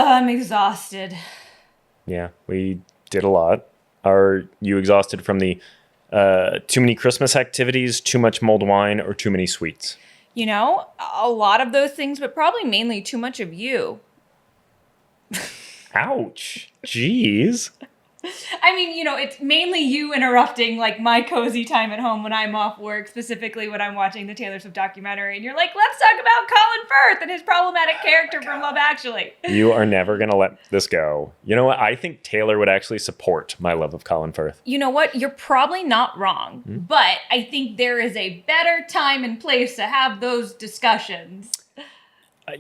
I'm exhausted. Yeah, we did a lot. Are you exhausted from the too many Christmas activities, too much mulled wine, or too many sweets? You know, a lot of those things, but probably mainly too much of you. Ouch. Jeez. I mean, you know, it's mainly you interrupting like my cozy time at home when I'm off work, specifically when I'm watching the Taylor Swift documentary, and you're like, let's talk about Colin Firth and his problematic character from Love Actually. You are never going to let this go. You know what? I think Taylor would actually support my love of Colin Firth. You know what? You're probably not wrong, but I think there is a better time and place to have those discussions.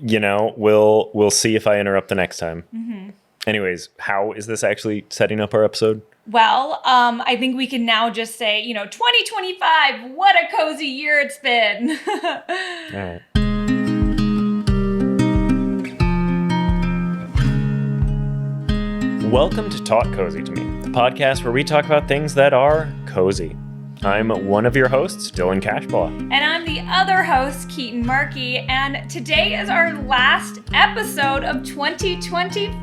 You know, we'll see if I interrupt the next time. Mm-hmm. Anyways, how is this actually setting up our episode? Well, I think we can now just say, 2025, what a cozy year it's been. All right. Welcome to Talk Cozy to Me, the podcast where we talk about things that are cozy. I'm one of your hosts, Dylan Cashbaugh. And I'm the other host, Keetin Markey, and today is our last episode of 2025.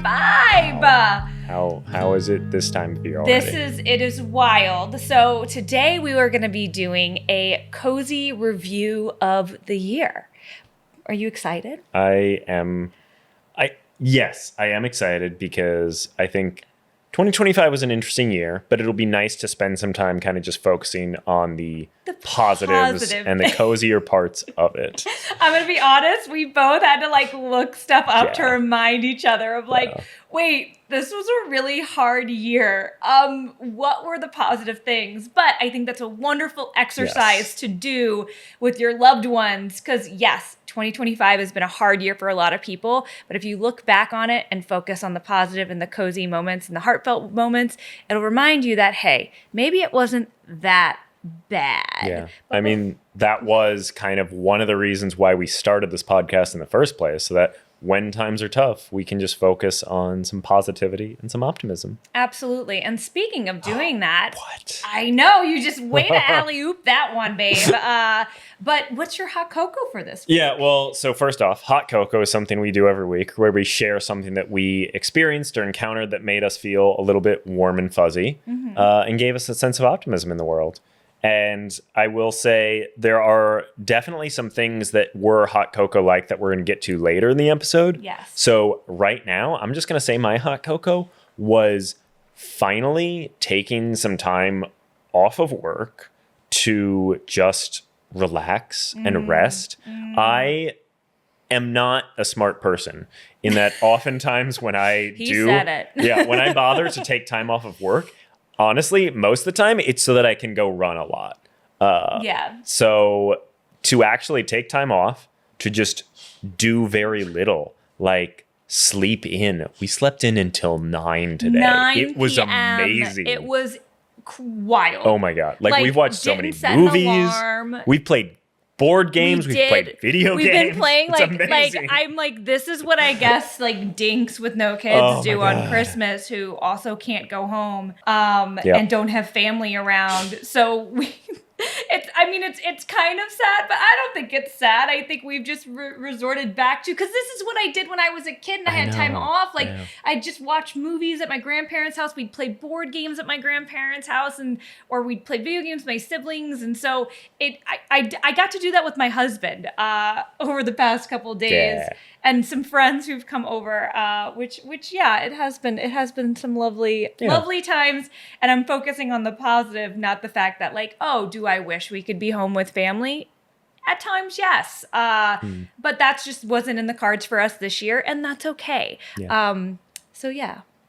How is it this time of year already? It is wild. So today we are going to be doing a cozy review of the year. Are you excited? Yes, I am excited because I think 2025 was an interesting year, but it'll be nice to spend some time kind of just focusing on the positives and the cozier parts of it. I'm going to be honest, we both had to look stuff up to remind each other of wait, this was a really hard year. What were the positive things? But I think that's a wonderful exercise to do with your loved ones because yes, 2025 has been a hard year for a lot of people, but if you look back on it and focus on the positive and the cozy moments and the heartfelt moments, it'll remind you that, hey, maybe it wasn't that bad. Yeah. I mean, that was kind of one of the reasons why we started this podcast in the first place, so that when times are tough, we can just focus on some positivity and some optimism. Absolutely. And speaking of doing that, what? I know you just way to alley-oop that one, babe. But what's your hot cocoa for this week? Yeah, well, so first off, hot cocoa is something we do every week where we share something that we experienced or encountered that made us feel a little bit warm and fuzzy and gave us a sense of optimism in the world. And I will say there are definitely some things that were hot cocoa like that we're going to get to later in the episode. Yes. So right now, I'm just going to say my hot cocoa was finally taking some time off of work to just relax and rest. I am not a smart person in that oftentimes when I said it. when I bother to take time off of work, honestly, most of the time, it's so that I can go run a lot. So to actually take time off, to just do very little, like sleep in. We slept in until 9 today. 9 It was PM. amazing. It was wild. Oh my God. Like we've watched so many movies. We've played board games. We've played video games. We've been playing amazing. I'm like, this is what I guess dinks with no kids do on Christmas who also can't go home and don't have family around. So it's kind of sad, but I don't think it's sad. I think we've just resorted back to, because this is what I did when I was a kid and I had time off. I just watched movies at my grandparents' house. We'd play board games at my grandparents' house, or we'd play video games with my siblings. And so I got to do that with my husband over the past couple of days, and some friends who've come over, which it has been some lovely times. And I'm focusing on the positive, not the fact that do I wish we could be home with family? At times, yes. But that just wasn't in the cards for us this year, and that's okay. Yeah.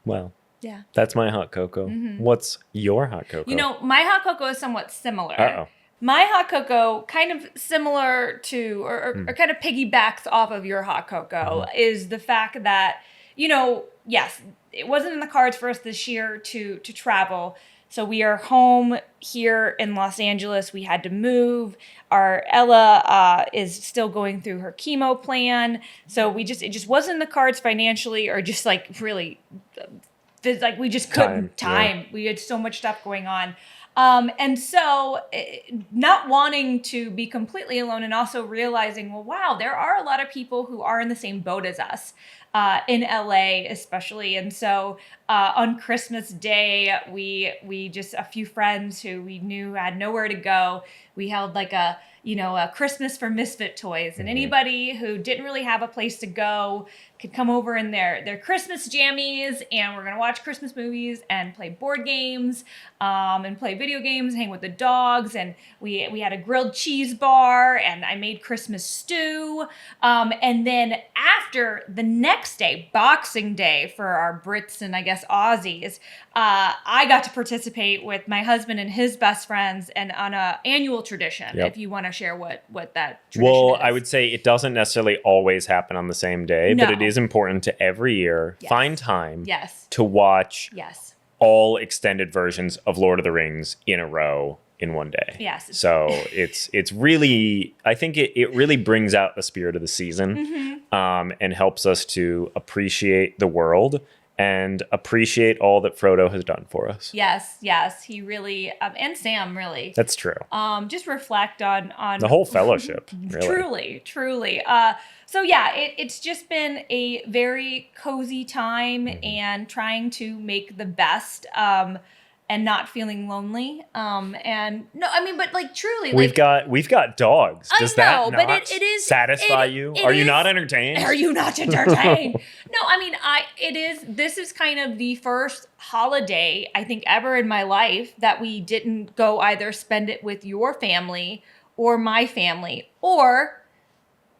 Well, yeah. That's my hot cocoa. Mm-hmm. What's your hot cocoa? My hot cocoa is somewhat similar. Uh-oh. My hot cocoa, kind of similar to, or kind of piggybacks off of your hot cocoa, is the fact that, yes, it wasn't in the cards for us this year to travel. So we are home here in Los Angeles. We had to move. Our Ella is still going through her chemo plan. So it just wasn't in the cards financially, or just really, we just couldn't time. Yeah. We had so much stuff going on. And so not wanting to be completely alone and also realizing, well, wow, there are a lot of people who are in the same boat as us. In LA especially. And so on Christmas Day, we just a few friends who we knew had nowhere to go. We held like a Christmas for Misfit Toys, and anybody who didn't really have a place to go could come over in their Christmas jammies, and we're gonna watch Christmas movies and play board games, and play video games, hang with the dogs, and we had a grilled cheese bar, and I made Christmas stew, and then after the next day, Boxing Day for our Brits and I guess Aussies, I got to participate with my husband and his best friends and on a annual tradition. Yep. If you want to share what that tradition is. I would say it doesn't necessarily always happen on the same day, but it is important to every year find time to watch all extended versions of Lord of the Rings in a row in one day. Yes. So it's really, I think it really brings out the spirit of the season, and helps us to appreciate the world and appreciate all that Frodo has done for us. Yes, he really, and Sam really. That's true. Just reflect on the whole fellowship. Really. Truly. So yeah, it's just been a very cozy time and trying to make the best, and not feeling lonely. And no, I mean, but like truly, we've got dogs. Does that not it is satisfy you? Are you not entertained? Are you not entertained? No, I mean, this is kind of the first holiday I think ever in my life that we didn't go either spend it with your family or my family or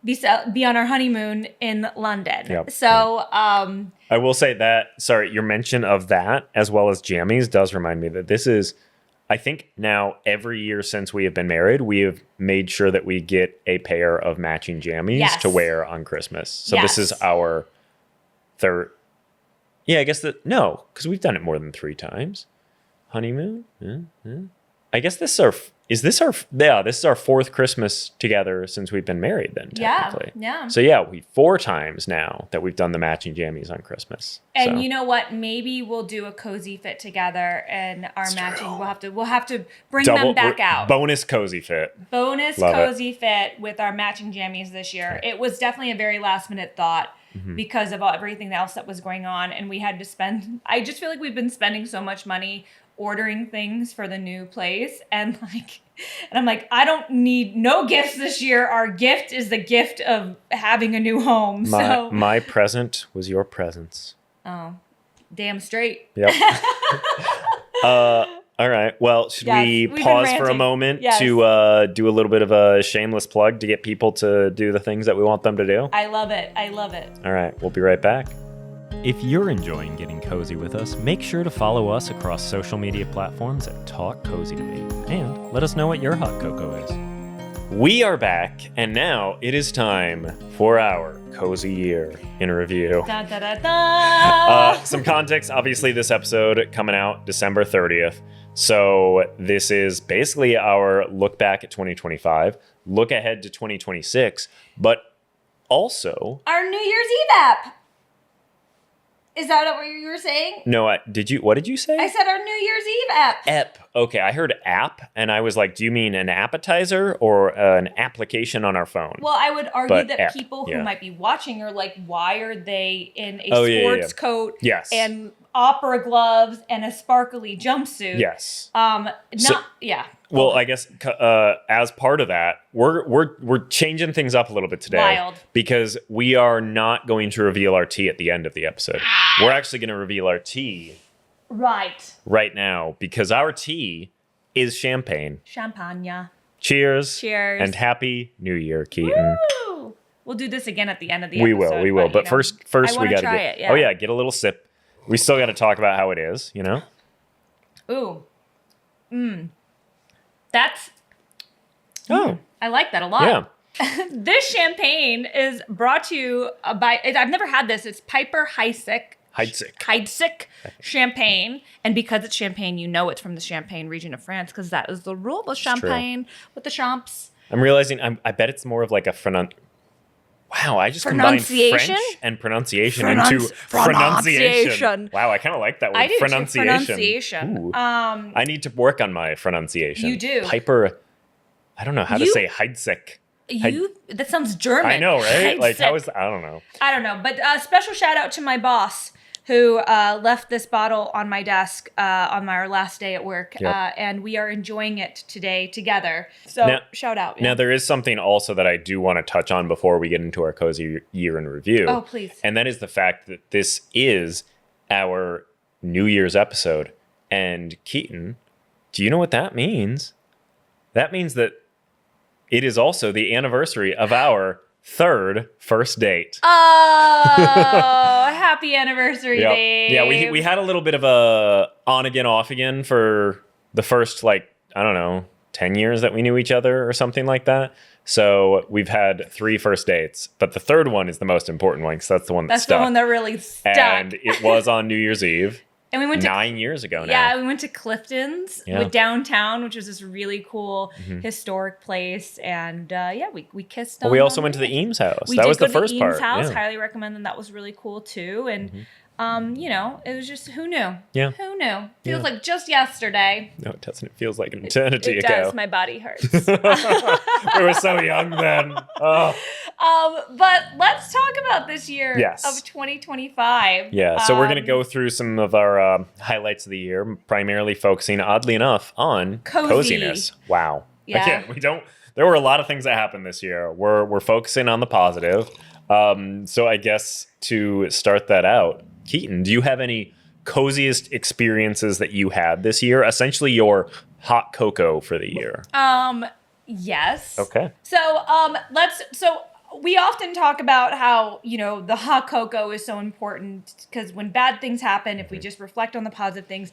be on our honeymoon in London. Yep. So, I will say that, your mention of that as well as jammies does remind me that this is, I think now every year since we have been married, we have made sure that we get a pair of matching jammies to wear on Christmas. So this is our third. Yeah, I guess because we've done it more than 3 times. Honeymoon? I guess this is our 4th Christmas together since we've been married then, technically. Yeah. So yeah, 4 times now that we've done the matching jammies on Christmas. And you know what? Maybe we'll do a cozy fit together and our matching. We'll have to bring them back out. Bonus cozy fit. Cozy fit with our matching jammies this year. It was definitely a very last minute thought. Because of everything else that was going on, and we had to spend. I just feel like we've been spending so much money ordering things for the new place, and I'm like, I don't need no gifts this year. Our gift is the gift of having a new home. My present was your presence. Oh, damn straight. Yep. All right. Well, should we pause for a moment to do a little bit of a shameless plug to get people to do the things that we want them to do? I love it. All right. We'll be right back. If you're enjoying getting cozy with us, make sure to follow us across social media platforms at Talk Cozy to Me, and let us know what your hot cocoa is. We are back, and now it is time for our cozy year in review. Da, da, da, da. Some context, obviously this episode coming out December 30th. So this is basically our look back at 2025, look ahead to 2026, but also our New Year's Eve app. Is that what you were saying? No, what did you say? I said our New Year's Eve app. Okay, I heard app, and I was like, do you mean an appetizer or an application on our phone? Well, I would argue that people who might be watching are like, why are they in a sports coat and opera gloves and a sparkly jumpsuit? Yes. Well, I guess as part of that, we're changing things up a little bit today. Wild. Because we are not going to reveal our tea at the end of the episode. We're actually going to reveal our tea right now, because our tea is champagne. Champagne. Cheers. And Happy New Year, Keetin. Woo! We'll do this again at the end of the episode. We will. But first we got to get it. Oh yeah, get a little sip. We still got to talk about how it is, Ooh. That's. Oh. I like that a lot. Yeah. This champagne is brought to you by. I've never had this. It's Piper Heidsieck champagne, and because it's champagne, it's from the Champagne region of France, because that is the rule with champagne with the champs. I'm realizing I bet it's more of like a Wow, I just combined French and pronunciation into pronunciation. Wow, I kind of like that word, pronunciation. I need to work on my pronunciation. You do. Piper, I don't know how to say Heidsieck. That sounds German. I know, right? Heidsieck. Like, how is, I don't know. I don't know, but special shout out to my boss who left this bottle on my desk on our last day at work. Yep. And we are enjoying it today together. So shout out. Now, there is something also that I do want to touch on before we get into our cozy year in review. Oh, please. And that is the fact that this is our New Year's episode. And Keetin, do you know what that means? That means that it is also the anniversary of our third first date. Oh, happy anniversary, babe. Yeah, we had a little bit of a on again, off again for the first, like, I don't know, 10 years that we knew each other or something like that. So we've had 3 first dates, but the third one is the most important one because that's the one that stuck. That's the one that really stuck. And it was on New Year's Eve. And we went 9 years ago now. Yeah, we went to Clifton's with downtown, which was this really cool historic place. And we kissed. Well, we also went to the Eames house. That was the first part. House. Highly recommend them. That was really cool too. And it was just, who knew? Yeah. Who knew? Feels like just yesterday. No, it doesn't. It feels like an eternity ago. It does. My body hurts. We were so young then. Oh. But let's talk about this year of 2025. Yeah, so we're going to go through some of our highlights of the year, primarily focusing, oddly enough, on coziness. Wow. Yeah. Again, there were a lot of things that happened this year. We're focusing on the positive. So I guess to start that out, Keetin, do you have any coziest experiences that you had this year? Essentially your hot cocoa for the year. Yes. Okay. So we often talk about how, the hot cocoa is so important because when bad things happen, if we just reflect on the positive things,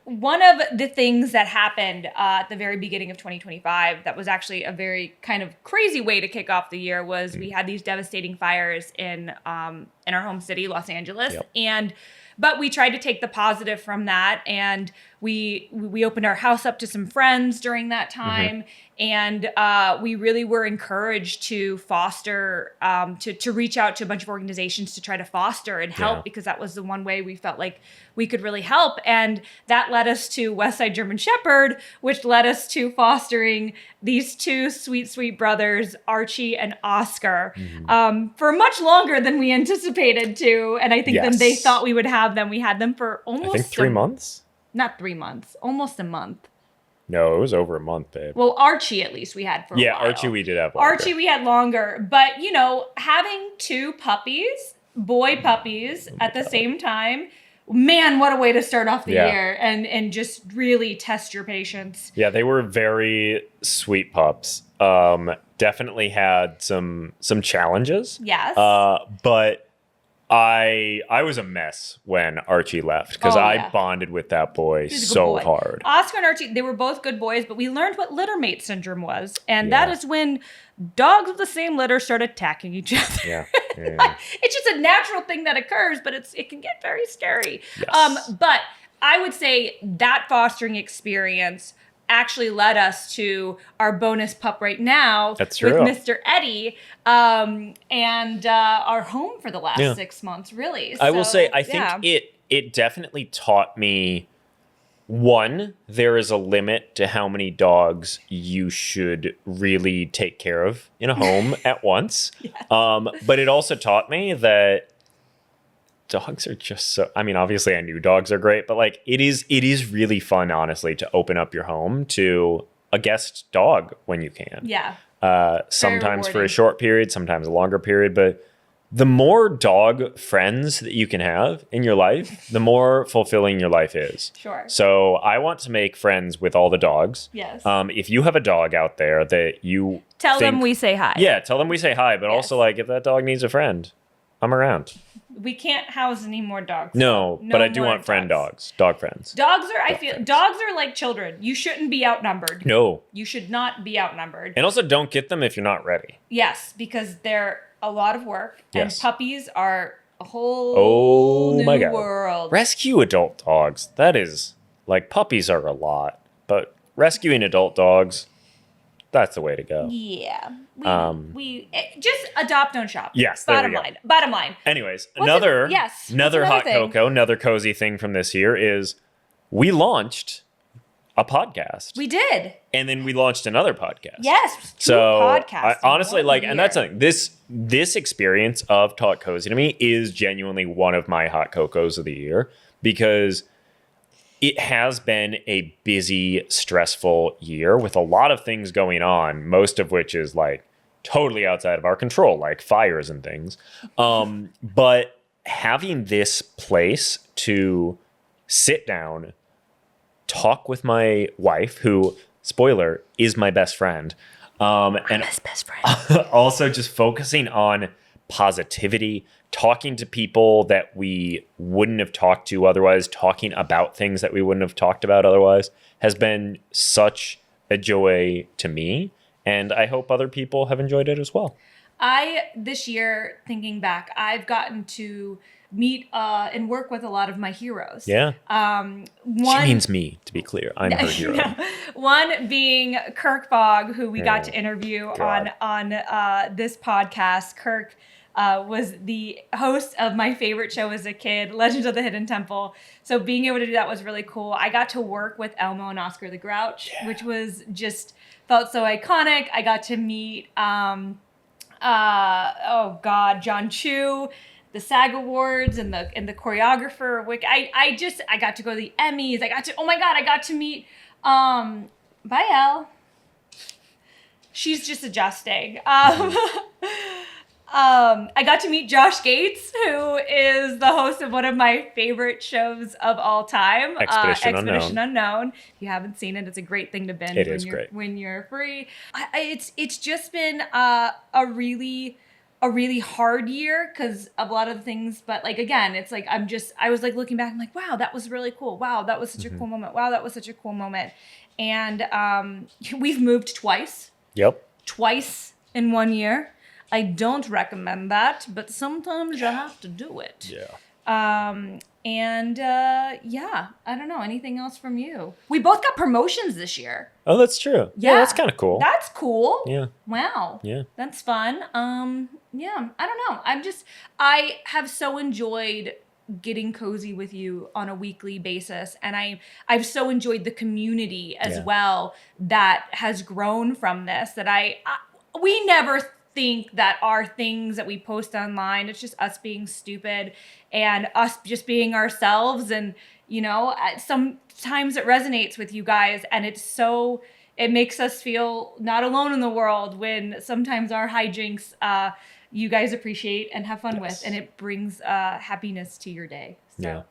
one of the things that happened at the very beginning of 2025 that was actually a very kind of crazy way to kick off the year was we had these devastating fires in our home city, Los Angeles. Yep. But we tried to take the positive from that, and we opened our house up to some friends during that time, and we really were encouraged to foster, to reach out to a bunch of organizations to try to foster and help, because that was the one way we felt like we could really help. And that led us to Westside German Shepherd, which led us to fostering these 2 sweet, sweet brothers, Archie and Oscar, for much longer than we anticipated to. And I think then they thought we would have them. We had them for almost, I think 3 months. Not 3 months, almost a month. No, it was over a month, babe. Well, Archie at least we had for a while. Yeah, Archie we did have longer. Archie we had longer. But, having 2 puppies, boy puppies at the same time, man, what a way to start off the year and just really test your patience. Yeah, they were very sweet pups. Definitely had some challenges. Yes. But I was a mess when Archie left because I bonded with that boy so hard. Oscar and Archie, they were both good boys, but we learned what littermate syndrome was. And that is when dogs of the same litter start attacking each other. Yeah. It's just a natural thing that occurs, but it can get very scary. Yes. But I would say that fostering experience actually led us to our bonus pup right now with Mr. Eddie, and our home for the last 6 months, really. So, I will say, I think it definitely taught me, one, there is a limit to how many dogs you should really take care of in a home at once. But it also taught me that dogs are just so, I mean, obviously I knew dogs are great, but like it is really fun, honestly, to open up your home to a guest dog when you can. Yeah. Sometimes for a short period, sometimes a longer period, but the more dog friends that you can have in your life, the more fulfilling your life is. Sure. So I want to make friends with all the dogs. Yes. If you have a dog out there that you tell them we say hi. Yeah, tell them we say hi, but also like if that dog needs a friend, I'm around. We can't house any more dogs. No, but I do want friend dogs. Dog friends. Dogs are like children. You shouldn't be outnumbered. No. You should not be outnumbered. And also don't get them if you're not ready. Yes, because they're a lot of work. And puppies are a whole new world. Rescue adult dogs. That is, like, puppies are a lot. But rescuing adult dogs, that's the way to go. Yeah. We just adopt, don't shop. Yes. Bottom line. Anyways, another hot cocoa, another cozy thing from this year is we launched a podcast. We did. And then we launched another podcast. Yes. Two podcasts. Honestly, and that's something. This experience of Talk Cozy to me is genuinely one of my hot cocos of the year, because it has been a busy, stressful year with a lot of things going on, most of which is totally outside of our control, like fires and things. But having this place to sit down, talk with my wife, who, spoiler, is my best friend. And his best friend. Also just focusing on positivity, talking to people that we wouldn't have talked to otherwise, talking about things that we wouldn't have talked about otherwise, has been such a joy to me. And I hope other people have enjoyed it as well. This year, thinking back, I've gotten to meet and work with a lot of my heroes. Yeah. She means me, to be clear. I'm her hero. No. One being Kirk Fogg, who we got to interview on this podcast. Kirk was the host of my favorite show as a kid, Legends of the Hidden Temple. So being able to do that was really cool. I got to work with Elmo and Oscar the Grouch, which was just felt so iconic. I got to meet John Chu, the SAG Awards, and the choreographer. I got to go to the Emmys. I got to meet Bael. She's just adjusting. I got to meet Josh Gates, who is the host of one of my favorite shows of all time, Expedition Unknown. If you haven't seen it, it's a great thing to binge when you're free. It's just been a really hard year because of a lot of things, but again, it's I was looking back, I'm like, wow, that was really cool. Wow, that was such a cool moment. Wow, that was such a cool moment. And we've moved twice. Yep. Twice in 1 year. I don't recommend that, but sometimes you have to do it. Yeah. I don't know. Anything else from you? We both got promotions this year. Oh, that's true. Yeah, that's kind of cool. That's cool. Yeah. Wow. Yeah. That's fun. Yeah, I don't know. I have so enjoyed getting cozy with you on a weekly basis, and I've so enjoyed the community as well that has grown from this, that we never think that our things that we post online, it's just us being stupid and us just being ourselves. And, sometimes it resonates with you guys, and it makes us feel not alone in the world when sometimes our hijinks, you guys appreciate and have fun with, and it brings happiness to your day. So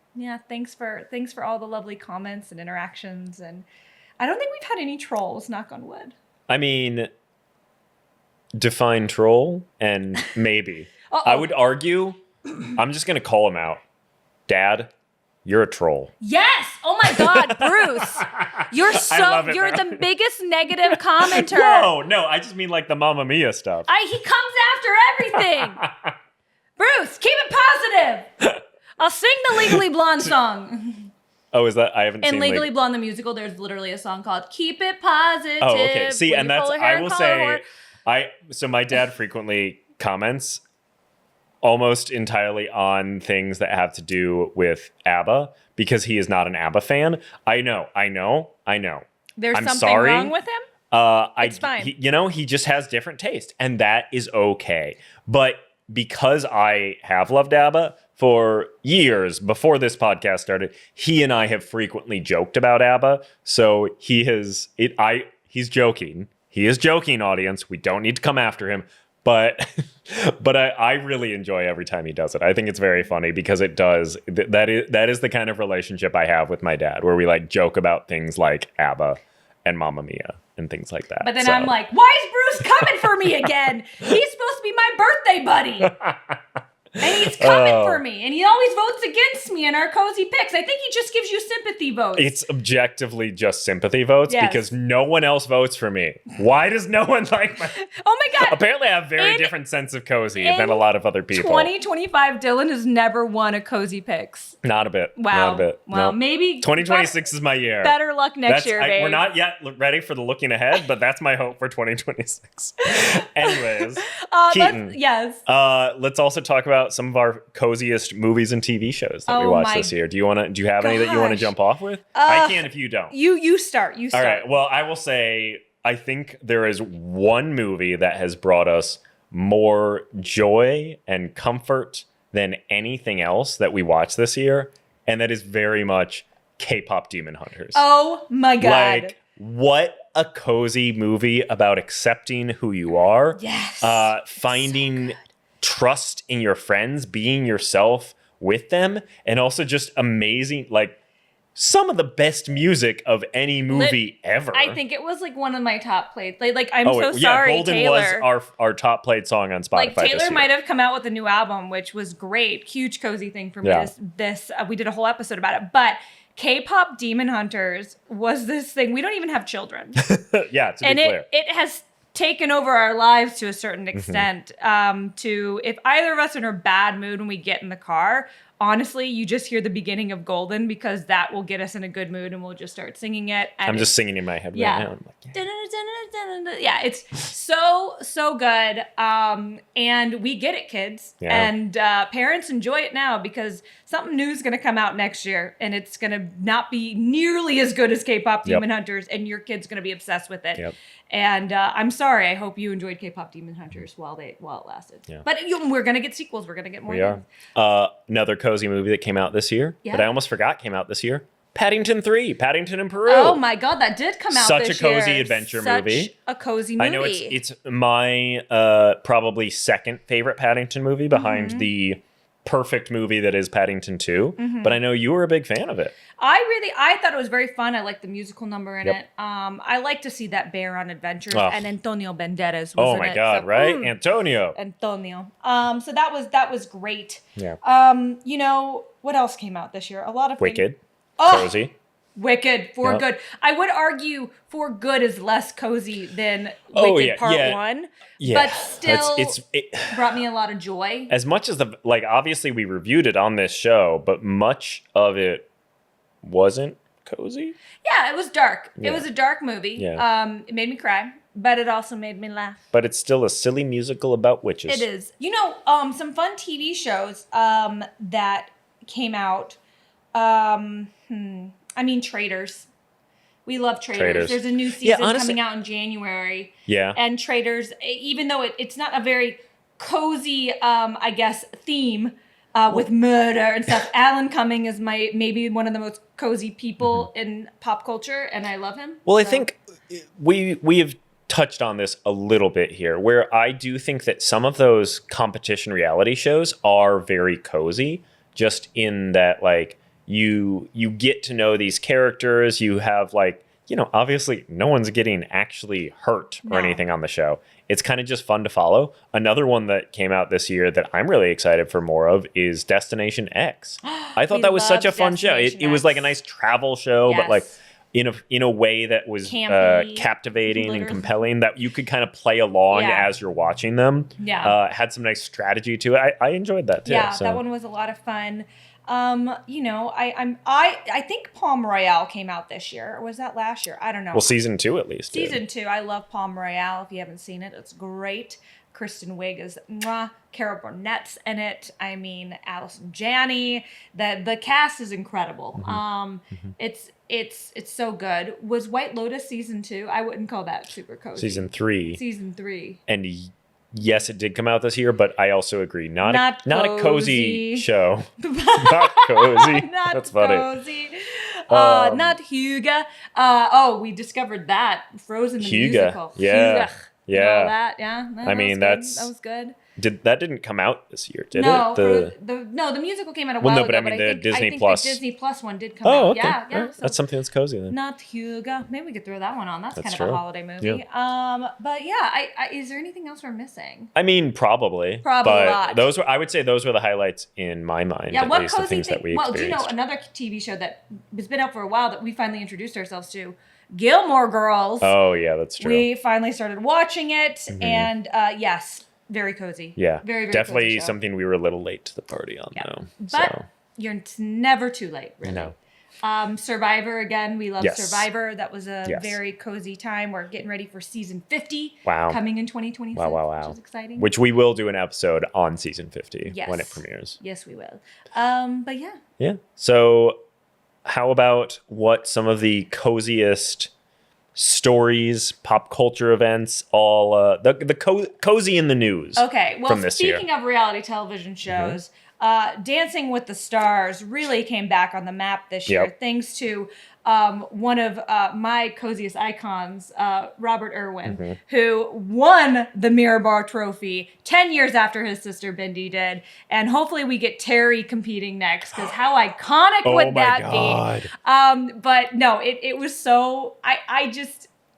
thanks for all the lovely comments and interactions. And I don't think we've had any trolls, knock on wood. I mean, define troll, and maybe. I would argue, I'm just going to call him out. Dad, you're a troll. Yes! Oh my God, Bruce. You're the biggest negative commenter. No, I just mean the Mamma Mia stuff. He comes after everything. Bruce, keep it positive. I'll sing the Legally Blonde song. Oh, is that? I haven't seen Legally Blonde, the musical, there's literally a song called Keep It Positive. Oh, okay. See, and that's, I will say, so my dad frequently comments almost entirely on things that have to do with ABBA because he is not an ABBA fan. I know. There's something wrong with him? It's fine. He just has different taste, and that is okay. But because I have loved ABBA for years before this podcast started, he and I have frequently joked about ABBA. So he's joking. He is joking, audience. We don't need to come after him. But I really enjoy every time he does it. I think it's very funny because it does. That is the kind of relationship I have with my dad, where we joke about things like ABBA and Mamma Mia and things like that. But then I'm like, why is Bruce coming for me again? He's supposed to be my birthday buddy. And he's coming for me. And he always votes against me in our cozy picks. I think he just gives you sympathy votes. It's objectively just sympathy votes because no one else votes for me. Why does no one like my... Oh my God. Apparently I have very different sense of cozy than a lot of other people. 2025, Dylan has never won a cozy picks. Not a bit. Wow. Not a bit. Well, nope. Maybe 2026 is my year. Better luck next year, babe. We're not yet ready for the looking ahead, but that's my hope for 2026. Anyways, Keetin. Yes. Let's also talk about some of our coziest movies and TV shows that we watched this year. Do you have any that you want to jump off with? I can if you don't. You start. All right. Well, I will say I think there is one movie that has brought us more joy and comfort than anything else that we watched this year, and that is very much K-pop Demon Hunters. Oh my God. Like, what a cozy movie about accepting who you are. Yes. Finding trust in your friends, being yourself with them, and also just amazing, like, some of the best music of any movie ever. I think it was like one of my top played. Like I'm so sorry, Golden Taylor. was our top played song on Spotify. Like Taylor this year. might have come out with a new album, which was great, huge cozy thing for me. This we did a whole episode about it, but K-pop Demon Hunters was this thing. We don't even have children. Yeah, to be clear, it has taken over our lives to a certain extent. To if either of us are in a bad mood when we get in the car. Honestly, you just hear the beginning of Golden because that will get us in a good mood and we'll just start singing it. And I'm just singing in my head right now. I'm like, yeah, it's so good. And we get it, kids. Yeah. And parents enjoy it now because something new is going to come out next year and it's going to not be nearly as good as K-pop Demon Hunters and your kid's going to be obsessed with it. Yep. And I'm sorry. I hope you enjoyed K-pop Demon Hunters while it lasted. Yeah. But we're going to get sequels. We're going to get more. We are. Another cozy movie that came out this year that I almost forgot came out this year. Paddington 3, Paddington in Peru. Oh my God, that did come out this year. Such a cozy adventure movie. Such a cozy movie. I know it's my probably second favorite Paddington movie behind the perfect movie that is Paddington 2. But I know you were a big fan of it. I thought it was very fun. I liked the musical number in it. I like to see that bear on adventures. And Antonio Banderas was in it. Oh my God, so, right? Antonio. So that was great. Yeah. You know, what else came out this year? A lot of Wicked. Cozy. Wicked, For Good. I would argue For Good is less cozy than Wicked Part 1. Yeah. But still it brought me a lot of joy. As much as obviously we reviewed it on this show, but much of it wasn't cozy. Yeah, it was dark. Yeah. It was a dark movie. Yeah. It made me cry, but it also made me laugh. But it's still a silly musical about witches. It is. You know, some fun TV shows that came out. I mean, Traitors. We love Traitors. There's a new season coming out in January. Yeah. And Traitors, even though it's not a very cozy, I guess, theme with murder and stuff, Alan Cumming is maybe one of the most cozy people in pop culture, and I love him. Well, I think we have touched on this a little bit here, where I do think that some of those competition reality shows are very cozy, just in that, like, you get to know these characters. You have, like, you know, obviously no one's getting actually hurt or anything on the show. It's kind of just fun to follow. Another one that came out this year that I'm really excited for more of is Destination X. I thought that was such a fun show. It was like a nice travel show, but like in a way that was captivating and compelling, that you could kind of play along as you're watching them. Yeah. Had some nice strategy to it. I enjoyed that too. Yeah, that one was a lot of fun. You know, I think Palm Royale came out this year, or was that last year? I don't know. Well, season 2 at least. Season 2. I love Palm Royale. If you haven't seen it, it's great. Kristen Wiig is Carol Burnett's in it. I mean, Allison Janney. The cast is incredible. It's so good. Was White Lotus season 2? I wouldn't call that super cozy. Season 3. Season 3. And yes, it did come out this year, but I also agree. Not a cozy show. Not cozy. That's funny. Cozy. Not Huga. We discovered that. Frozen the musical. Yeah. Huga. Yeah. That, yeah. I mean, that was good. That didn't come out this year, did no, it? The musical came out a while ago. I mean, but the Disney I think Plus. the Disney Plus one did come out. Oh, okay. Yeah. So that's something that's cozy then. Not Hugo. Maybe we could throw that one on. That's kind true. of a holiday movie. Yeah. But yeah, is there anything else we're missing? I mean, probably. Probably a but lot. I would say those were the highlights in my mind. Yeah, at what least, the cozy things thing? that we Well, do you know experienced. another TV show that has been out for a while that we finally introduced ourselves to? Gilmore Girls. Oh, yeah, that's true. We finally started watching it, and yes, very cozy. Yeah, very, very definitely cozy show. something we were a little late to the party on, though. But it's never too late, really. No. Survivor, again, we love Yes. Survivor. That was a very cozy time. We're getting ready for season 50 coming in 2026, which is exciting. Which we will do an episode on season 50 when it premieres. Yes, we will. But yeah. Yeah. So how about what some of the coziest stories, pop culture events, all the cozy in the news. Okay, well, from this speaking year. of reality television shows, Dancing with the Stars really came back on the map this year, thanks to one of my coziest icons, Robert Irwin, who won the Mirror Bar Trophy 10 years after his sister Bindi did. And hopefully we get Terry competing next, because how iconic would that be? But no, it was so,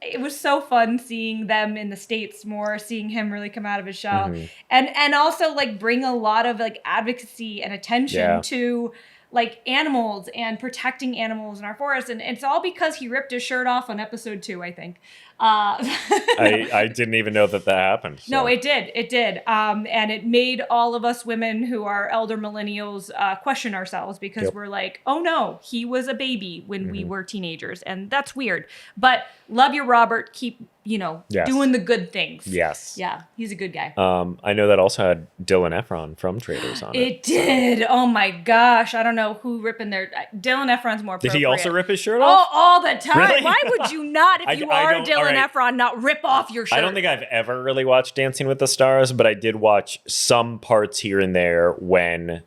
it was so fun seeing them in the States more, seeing him really come out of his shell. And also like bring a lot of like advocacy and attention to like animals and protecting animals in our forests. And it's all because he ripped his shirt off on episode 2, I think. I didn't even know that happened. So. No, it did. And it made all of us women who are elder millennials question ourselves, because we're like, oh no, he was a baby when we were teenagers. And that's weird. But love you, Robert. Keep, doing the good things. Yes. Yeah, he's a good guy. I know that also had Dylan Efron from Traders on it. It did. Oh my gosh. I don't know who ripping their... Dylan Efron's more appropriate. Did he also rip his shirt off? Oh, all the time. Really? Why would you not, if you are Dylan Efron, not rip off your shirt? I don't think I've ever really watched Dancing with the Stars, but I did watch some parts here and there when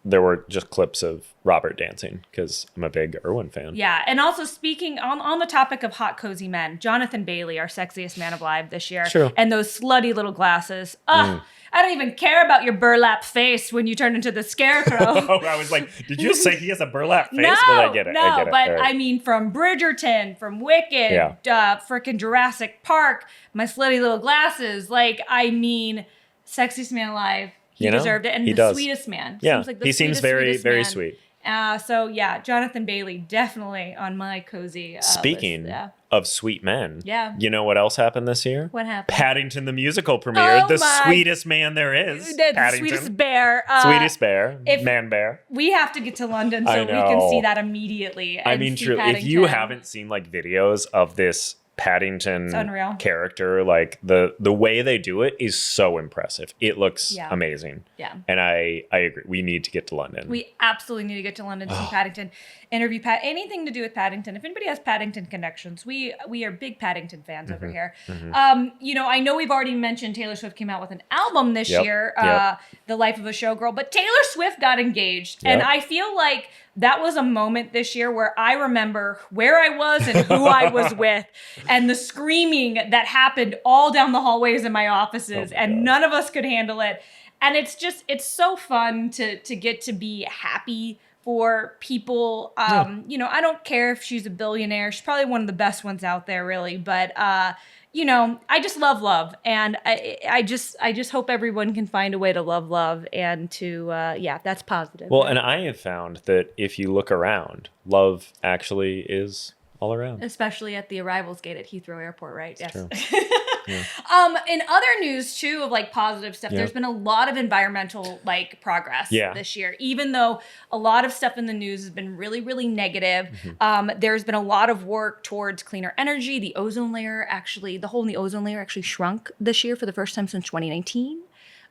there were just clips of Robert dancing, because I'm a big Irwin fan. Yeah, and also speaking on the topic of hot, cozy men, Jonathan Bailey, our sexiest man alive this year, and those slutty little glasses. I don't even care about your burlap face when you turn into the Scarecrow. I was like, did you say he has a burlap face? No, but I get it. but right. I mean, from Bridgerton, from Wicked, frickin' Jurassic Park, my slutty little glasses. Like, I mean, sexiest man alive. He deserved it. And the sweetest man. Yeah, seems like the he seems very, very man. sweet. So yeah, Jonathan Bailey, definitely on my cozy Speaking list. of sweet men, you know what else happened this year? What happened? Paddington the musical premiered. The sweetest man there is. The sweetest bear. Sweetest bear. Man bear. We have to get to London so we can see that immediately. I mean, true. If you haven't seen like videos of this Paddington character, like the way they do it is so impressive. It looks amazing. Yeah. And I agree. We need to get to London. We absolutely need to get to London to see Paddington. Interview anything to do with Paddington. If anybody has Paddington connections, we are big Paddington fans over here. I know we've already mentioned Taylor Swift came out with an album this year, The Life of a Showgirl, but Taylor Swift got engaged. And I feel like that was a moment this year where I remember where I was and who I was with, and the screaming that happened all down the hallways in my offices, and none of us could handle it. And it's so fun to get to be happy for people. I don't care if she's a billionaire. She's probably one of the best ones out there, really. But I just love, and I just hope everyone can find a way to love, and to that's positive. Well, and I have found that if you look around, love actually is all around, especially at the arrivals gate at Heathrow Airport, right? Yes. True. In other news too of like positive stuff, there's been a lot of environmental like progress this year, even though a lot of stuff in the news has been really, really negative. There's been a lot of work towards cleaner energy. The ozone layer the hole in the ozone layer actually shrunk this year for the first time since 2019.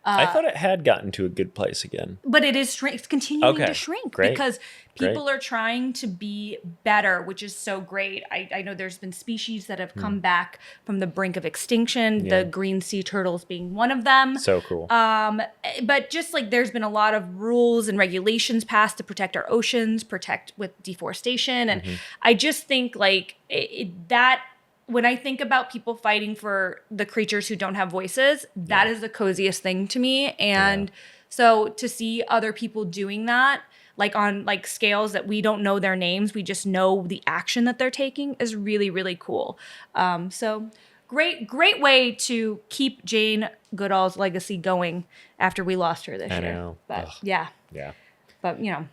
I thought it had gotten to a good place again. But it's continuing to shrink because people are trying to be better, which is so great. I know there's been species that have come back from the brink of extinction, the green sea turtles being one of them. So cool. But just like there's been a lot of rules and regulations passed to protect our oceans, protect with deforestation. And I just think like that when I think about people fighting for the creatures who don't have voices, that is the coziest thing to me. And so to see other people doing that, like on like scales that we don't know their names, we just know the action that they're taking, is really, really cool. So great way to keep Jane Goodall's legacy going after we lost her this year. I know. But yeah. But you know,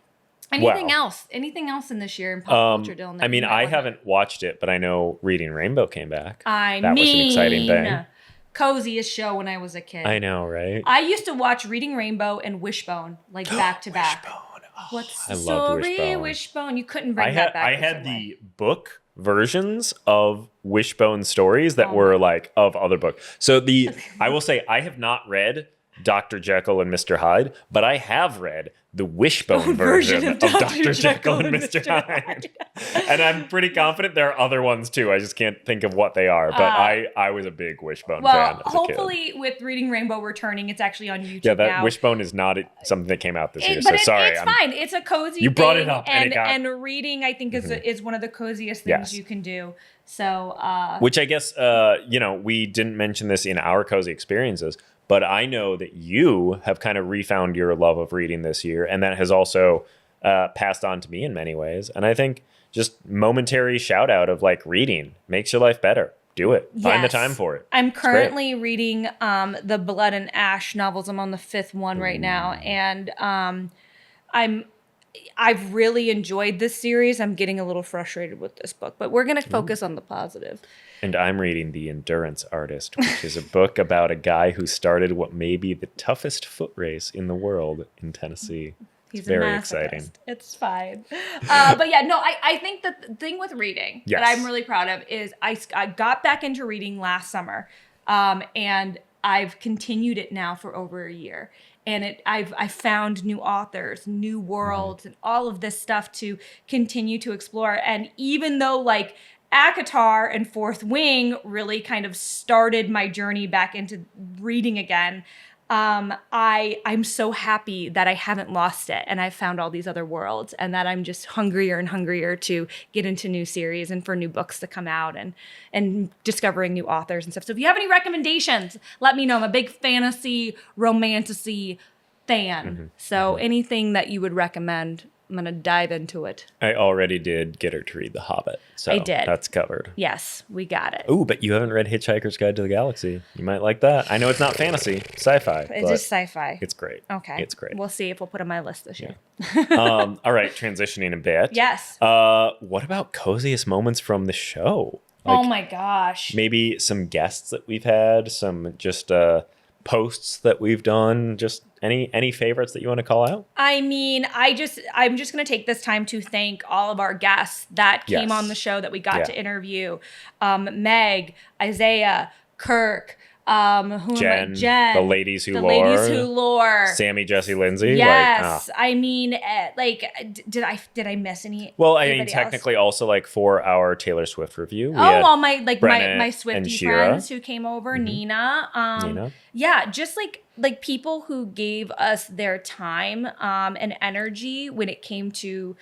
anything else in this year in pop culture, Dylan? I mean, I haven't watched it, but I know Reading Rainbow came back. That was an exciting thing. Coziest show when I was a kid. I know, right? I used to watch Reading Rainbow and Wishbone like back to back. Wishbone. What's the I loved story, Wishbone. You couldn't bring that back. I had the book versions of Wishbone stories that were like of other books. So I will say I have not read Dr. Jekyll and Mr. Hyde, but I have read the Wishbone version of Dr. Jekyll and Mr. Hyde. And I'm pretty confident there are other ones too. I just can't think of what they are. But I was a big Wishbone fan as a kid. Hopefully with Reading Rainbow returning, it's actually on YouTube now. now. Wishbone is not something that came out this year. But sorry. It's fine. It's a cozy You brought it up. And reading, I think, is one of the coziest things you can do. So, which I guess, we didn't mention this in our cozy experiences, but I know that you have kind of refound your love of reading this year, and that has also passed on to me in many ways. And I think just momentary shout out of like reading makes your life better. Do it. Yes. Find the time for it. I'm currently reading the Blood and Ash novels. I'm on the 5th one right now, and I've really enjoyed this series. I'm getting a little frustrated with this book, but we're going to focus on the positive. And I'm reading The Endurance Artist, which is a book about a guy who started what may be the toughest foot race in the world in Tennessee. It's very exciting. It's fine. But yeah, no, I think that the thing with reading that I'm really proud of is I got back into reading last summer, and I've continued it now for over a year. And I've found new authors, new worlds, and all of this stuff to continue to explore. And even though like ACOTAR and Fourth Wing really kind of started my journey back into reading again, I'm so happy that I haven't lost it, and I've found all these other worlds, and that I'm just hungrier and hungrier to get into new series and for new books to come out and discovering new authors and stuff. So if you have any recommendations, let me know. I'm a big fantasy, romantasy fan. So anything that you would recommend, I'm going to dive into it. I already did get her to read The Hobbit. So I did. That's covered. Yes, we got it. Oh, but you haven't read Hitchhiker's Guide to the Galaxy. You might like that. I know it's not fantasy, sci-fi. It's just sci-fi. It's great. Okay. It's great. We'll see if we'll put it on my list this year. All right, transitioning a bit. Yes. What about coziest moments from the show? Like, oh my gosh. Maybe some guests that we've had, some just posts that we've done, just any favorites that you want to call out? I mean, I'm just going to take this time to thank all of our guests that came on the show that we got to interview. Meg, Isaiah, Kirk, Jen, the ladies who lore, Sammy, Jesse, Lindsay. Yes, I mean, did I miss any? Well, I mean, technically, also like for our Taylor Swift review. All my my Swiftie friends who came over, Nina. Yeah, just like people who gave us their time and energy when it came to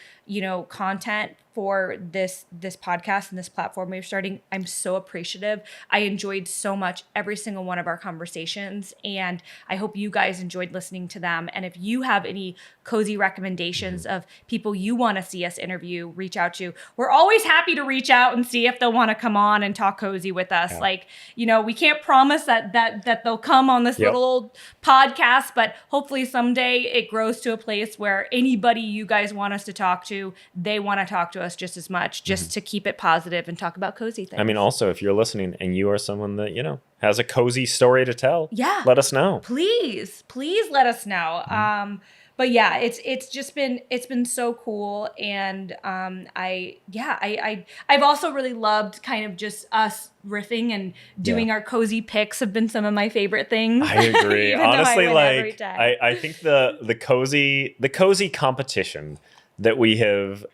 content for this podcast and this platform we're starting. I'm so appreciative. I enjoyed so much every single one of our conversations, and I hope you guys enjoyed listening to them. And if you have any cozy recommendations of people you want to see us interview, reach out to. We're always happy to reach out and see if they'll want to come on and talk cozy with us. Yeah. We can't promise that they'll come on this little old podcast, but hopefully someday it grows to a place where anybody you guys want us to talk to, they want to talk to us just as much, just to keep it positive and talk about cozy things. I mean, also, if you're listening and you are someone that, has a cozy story to tell, let us know. Please let us know. But yeah, it's been so cool, and I've also really loved kind of just us riffing and doing our cozy picks have been some of my favorite things. I agree. Honestly, I think the cozy competition that we have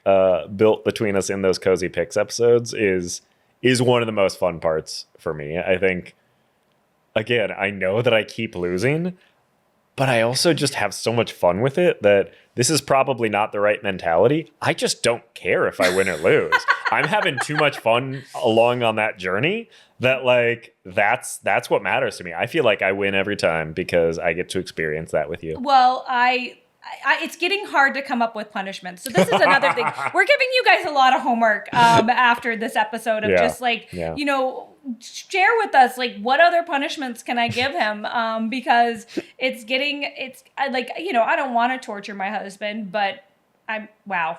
built between us in those cozy picks episodes is one of the most fun parts for me. I think, again, I know that I keep losing, But I also just have so much fun with it that this is probably not the right mentality. I just don't care if I win or lose. I'm having too much fun along on that journey that like that's what matters to me. I feel like I win every time because I get to experience that with you. Well, it's getting hard to come up with punishments. So this is another thing. We're giving you guys a lot of homework after this episode of just like, you know, share with us, like, what other punishments can I give him? Because like, you know, I don't want to torture my husband, but wow.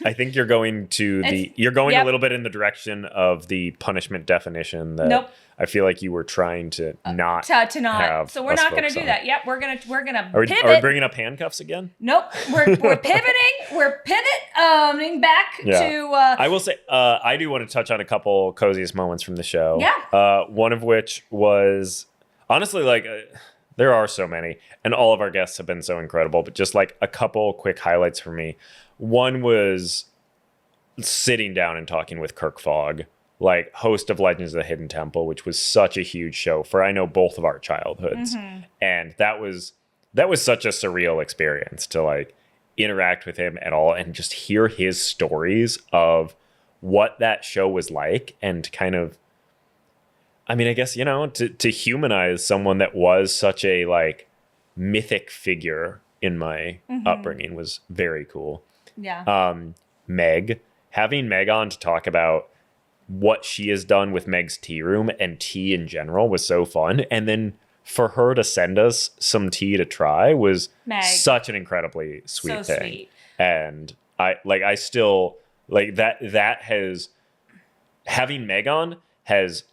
I think you're going a little bit in the direction of the punishment definition that I feel like you were trying to not have. So we're not going to do that. Yep, we're gonna pivot. Are we bringing up handcuffs again? Nope, we're pivoting. We're back to. I will say I do want to touch on a couple coziest moments from the show. Yeah. One of which was honestly like. There are so many, and all of our guests have been so incredible, but just like a couple quick highlights for me. One was sitting down and talking with Kirk Fogg, like host of Legends of the Hidden Temple, which was such a huge show for, I know, both of our childhoods. Mm-hmm. And that was such a surreal experience to like interact with him at all and just hear his stories of what that show was like and kind of, I mean, I guess, you know, to humanize someone that was such a like mythic figure in my upbringing was very cool. Yeah. Having Meg on to talk about what she has done with Meg's tea room and tea in general was so fun. And then for her to send us some tea to try was such an incredibly sweet thing. Sweet. And I still like that has having Meg on has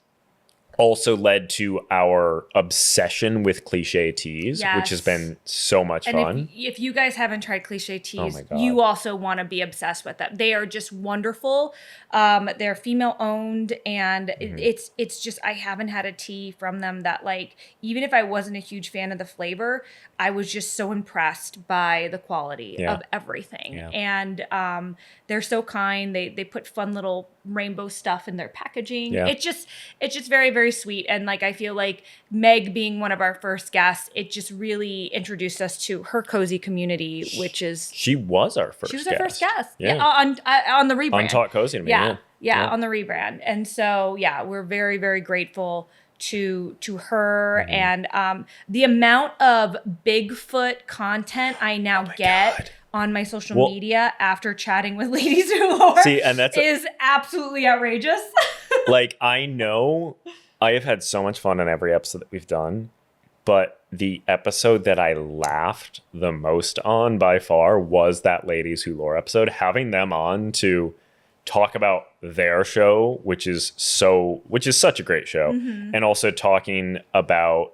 also led to our obsession with cliche teas, which has been so much fun. If you guys haven't tried cliche teas, you also want to be obsessed with them. They are just wonderful. They're female owned, and it's just, I haven't had a tea from them that, like, even if I wasn't a huge fan of the flavor, I was just so impressed by the quality of everything. Yeah. And they're so kind. They put fun little rainbow stuff in their packaging. Yeah. It's just very, very sweet. And like, I feel like Meg being one of our first guests, it just really introduced us to her cozy community, which is... She was our first guest. She was our first guest. Yeah. On the rebrand. On Talk Cozy to me. Yeah, on the rebrand. And so, we're very, very grateful to her. And the amount of Bigfoot content I now get on my social media after chatting with Ladies Who Lore is absolutely outrageous. Like, I know I have had so much fun in every episode that we've done, but the episode that I laughed the most on by far was that Ladies Who Lore episode. Having them on to talk about their show, which is such a great show, and also talking about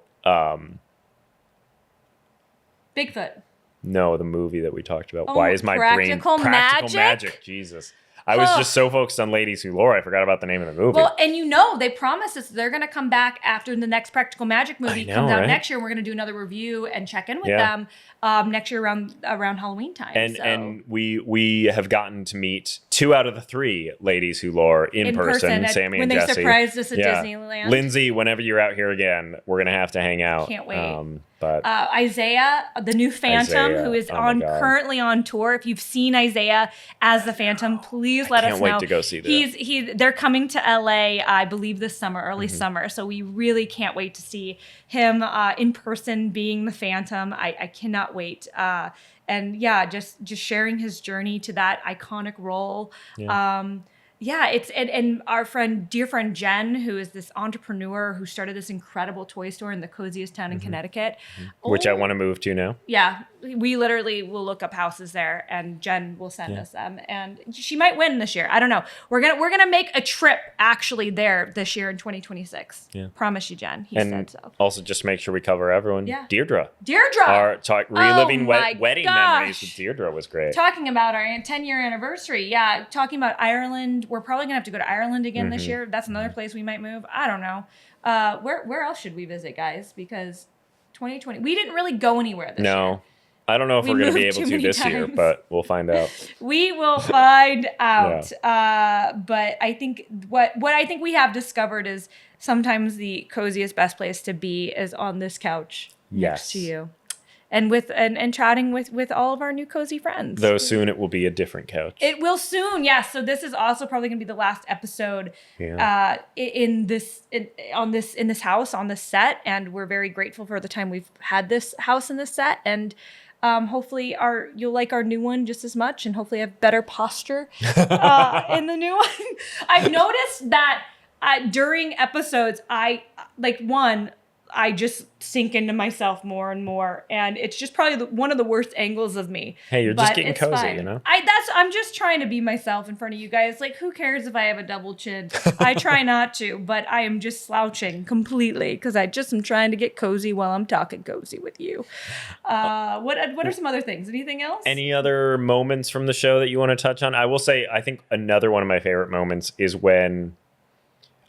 Bigfoot. No, the movie that we talked about. Why is my brain Practical Magic? Jesus. I was just so focused on Ladies Who Lore, I forgot about the name of the movie. Well, and they promised us they're going to come back after the next Practical Magic movie comes out next year. We're going to do another review and check in with them next year around Halloween time. And we have gotten to meet 2 out of the 3 Ladies Who Lore in person, Sammy and Jesse. When they surprised us at Disneyland. Lindsay, whenever you're out here again, we're going to have to hang out. Can't wait. But Isaiah, the new Phantom, who is currently on tour. If you've seen Isaiah as the Phantom, please let us know. Can't wait to go see that. They're coming to LA, I believe, this summer, early summer. So we really can't wait to see him in person being the Phantom. I cannot wait. And just sharing his journey to that iconic role. Yeah. It's and our dear friend Jen, who is this entrepreneur who started this incredible toy store in the coziest town in Connecticut, which I want to move to now. Yeah, we literally will look up houses there, and Jen will send us them, and she might win this year. I don't know. We're gonna make a trip actually there this year in 2026. Yeah, promise you, Jen. He said so. Also, just make sure we cover everyone. Yeah, Deirdre. Our reliving wedding memories with Deirdre was great. Talking about our 10-year anniversary. Yeah, talking about Ireland. We're probably gonna have to go to Ireland again this year. That's another place we might move. I don't know. Where else should we visit, guys? Because 2020, we didn't really go anywhere this year. No. I don't know if we're going to be able to this year, but we'll find out. We will find out. But I think what I think we have discovered is sometimes the coziest, best place to be is on this couch next to you. And with and chatting with all of our new cozy friends. Though soon it will be a different couch. It will soon, yes. So this is also probably going to be the last episode in this house, on this set, and we're very grateful for the time we've had this house and this set, and hopefully you'll like our new one just as much, and hopefully have better posture in the new one. I've noticed that during episodes, I just sink into myself more and more, and it's just probably one of the worst angles of me. Hey, you're just getting cozy, fine. You know? I'm just trying to be myself in front of you guys. Like, who cares if I have a double chin? I try not to, but I am just slouching completely because I just am trying to get cozy while I'm talking cozy with you. What are some other things? Anything else? Any other moments from the show that you want to touch on? I will say, I think another one of my favorite moments is when,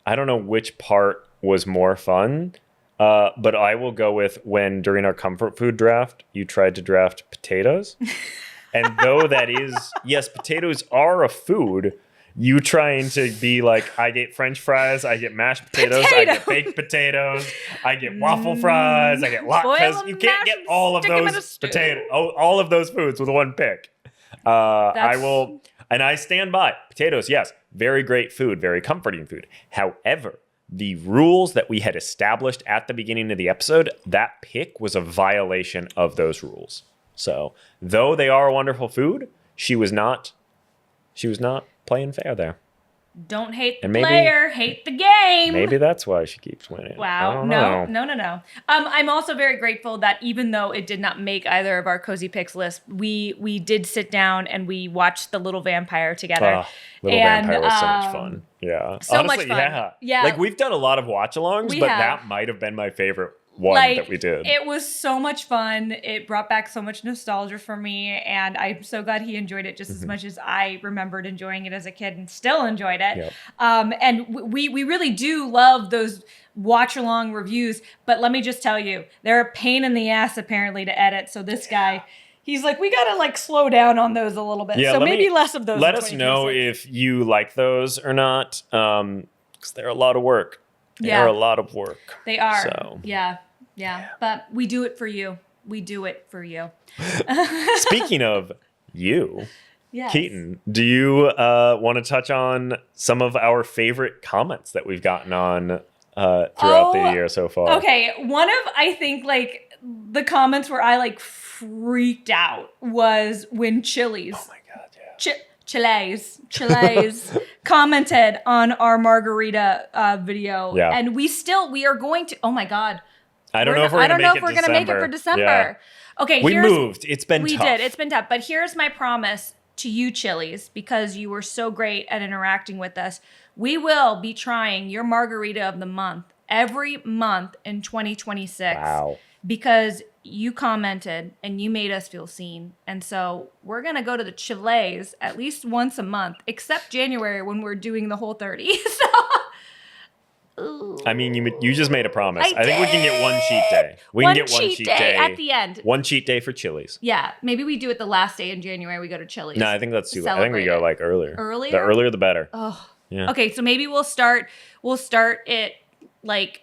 I don't know which part was more fun, but I will go with when during our comfort food draft, you tried to draft potatoes. And though that is, yes, potatoes are a food, you trying to be like, I get French fries, I get mashed potatoes, I get baked potatoes, I get waffle fries, I get latkes. You can't get all of those all of those foods with one pick. I will, and I stand by potatoes. Yes, very great food, very comforting food. However, the rules that we had established at the beginning of the episode, that pick was a violation of those rules. So, though they are a wonderful food, she was not playing fair there. Don't hate the player, hate the game. Maybe that's why she keeps winning. Wow. No. I'm also very grateful that even though it did not make either of our cozy picks list, we did sit down and we watched The Little Vampire together. Little Vampire was so much fun. Yeah. So honestly, much fun. Yeah. Like, we've done a lot of watch-alongs, but that might have been my favorite one that we did. It was so much fun. It brought back so much nostalgia for me, and I'm so glad he enjoyed it just as much as I remembered enjoying it as a kid and still enjoyed it. Yep. And we really do love those watch-along reviews, but let me just tell you, they're a pain in the ass apparently to edit. So this guy, he's like, we gotta like slow down on those a little bit. Yeah, so maybe less of those. Let us know if you like those or not, because they're a lot of work. They're a lot of work. They are. So. Yeah. But we do it for you. We do it for you. Speaking of you, yes. Keetin, do you want to touch on some of our favorite comments that we've gotten on throughout the year so far? Okay. One of, I think, like, the comments where I, like, freaked out was when Chili's. Oh, my God, yeah. Chili's commented on our margarita video. Yeah. And we are going to, oh, my God. I don't know if we're going to make it for December. Yeah. Okay, we moved. It's been tough. We did. It's been tough. But here's my promise to you, Chili's, because you were so great at interacting with us. We will be trying your margarita of the month every month in 2026. Wow. Because you commented and you made us feel seen. And so we're going to go to the Chili's at least once a month, except January when we're doing the whole 30. So... I mean, you just made a promise. I think we can get one cheat day. We can get one cheat day at the end. One cheat day for Chili's. Yeah, maybe we do it the last day in January. We go to Chili's. No, I think that's too late. I think we go like earlier. Earlier? The earlier, the better. Oh, yeah. Okay, so maybe we'll start it like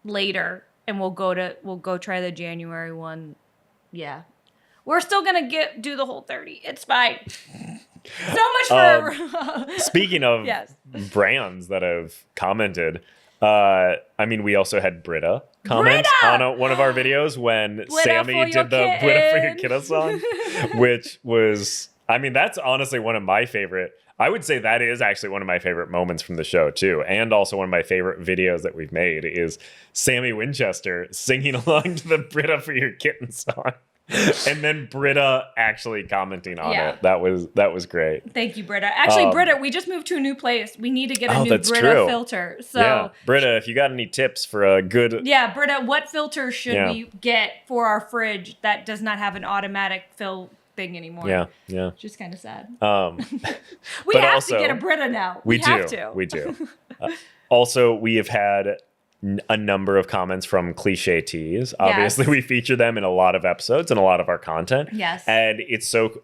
later, and we'll go try the January one. Yeah, we're still gonna do the whole 30. It's fine. So much for. Speaking of brands that have commented. I mean, we also had Britta comment on one of our videos when Sammy did the Britta for your kiddo song, which was, I mean, that's honestly one of my favorite. I would say that is actually one of my favorite moments from the show too. And also one of my favorite videos that we've made is Sammy Winchester singing along to the Britta for your kitten song. And then Britta actually commenting on it. That was great. Thank you, Britta. Actually, Britta, we just moved to a new place. We need to get a new Britta filter. So, yeah, Britta, if you got any tips for a good... Yeah, Britta, what filter should we get for our fridge that does not have an automatic fill thing anymore? Yeah. Just kind of sad. We have to get a Britta now. We do. Also, we have had a number of comments from cliche teas. Obviously, we feature them in a lot of episodes and a lot of our content. Yes. And it's so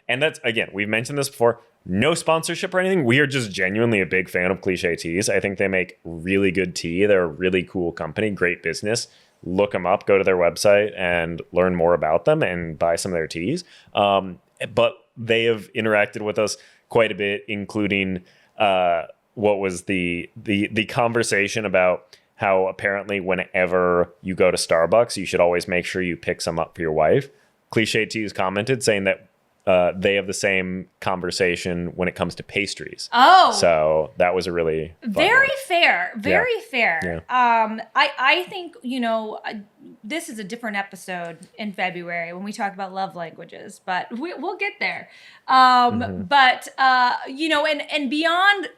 and that's, again, we've mentioned this before, no sponsorship or anything. We are just genuinely a big fan of cliche teas. I think they make really good tea. They're a really cool company, great business. look them up, go to their website and learn more about them and buy some of their teas. But they have interacted with us quite a bit, including what was the conversation about how apparently whenever you go to Starbucks, you should always make sure you pick some up for your wife. Cliche Teas commented saying that they have the same conversation when it comes to pastries. Oh. So that was a really fun very one. fair. Very fair. Yeah. I think, this is a different episode in February when we talk about love languages, but we'll get there. But, and beyond,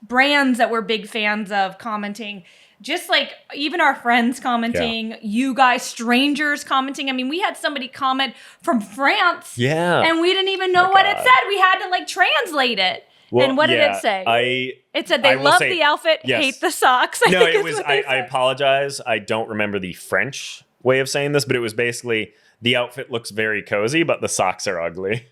brands that we're big fans of commenting, just like even our friends commenting, you guys, strangers commenting. I mean, we had somebody comment from France. Yeah. And we didn't even know what it said. We had to translate it. Well, and what did it say? It said they love the outfit, hate the socks. No, it was, I apologize. I don't remember the French way of saying this, but it was basically the outfit looks very cozy, but the socks are ugly.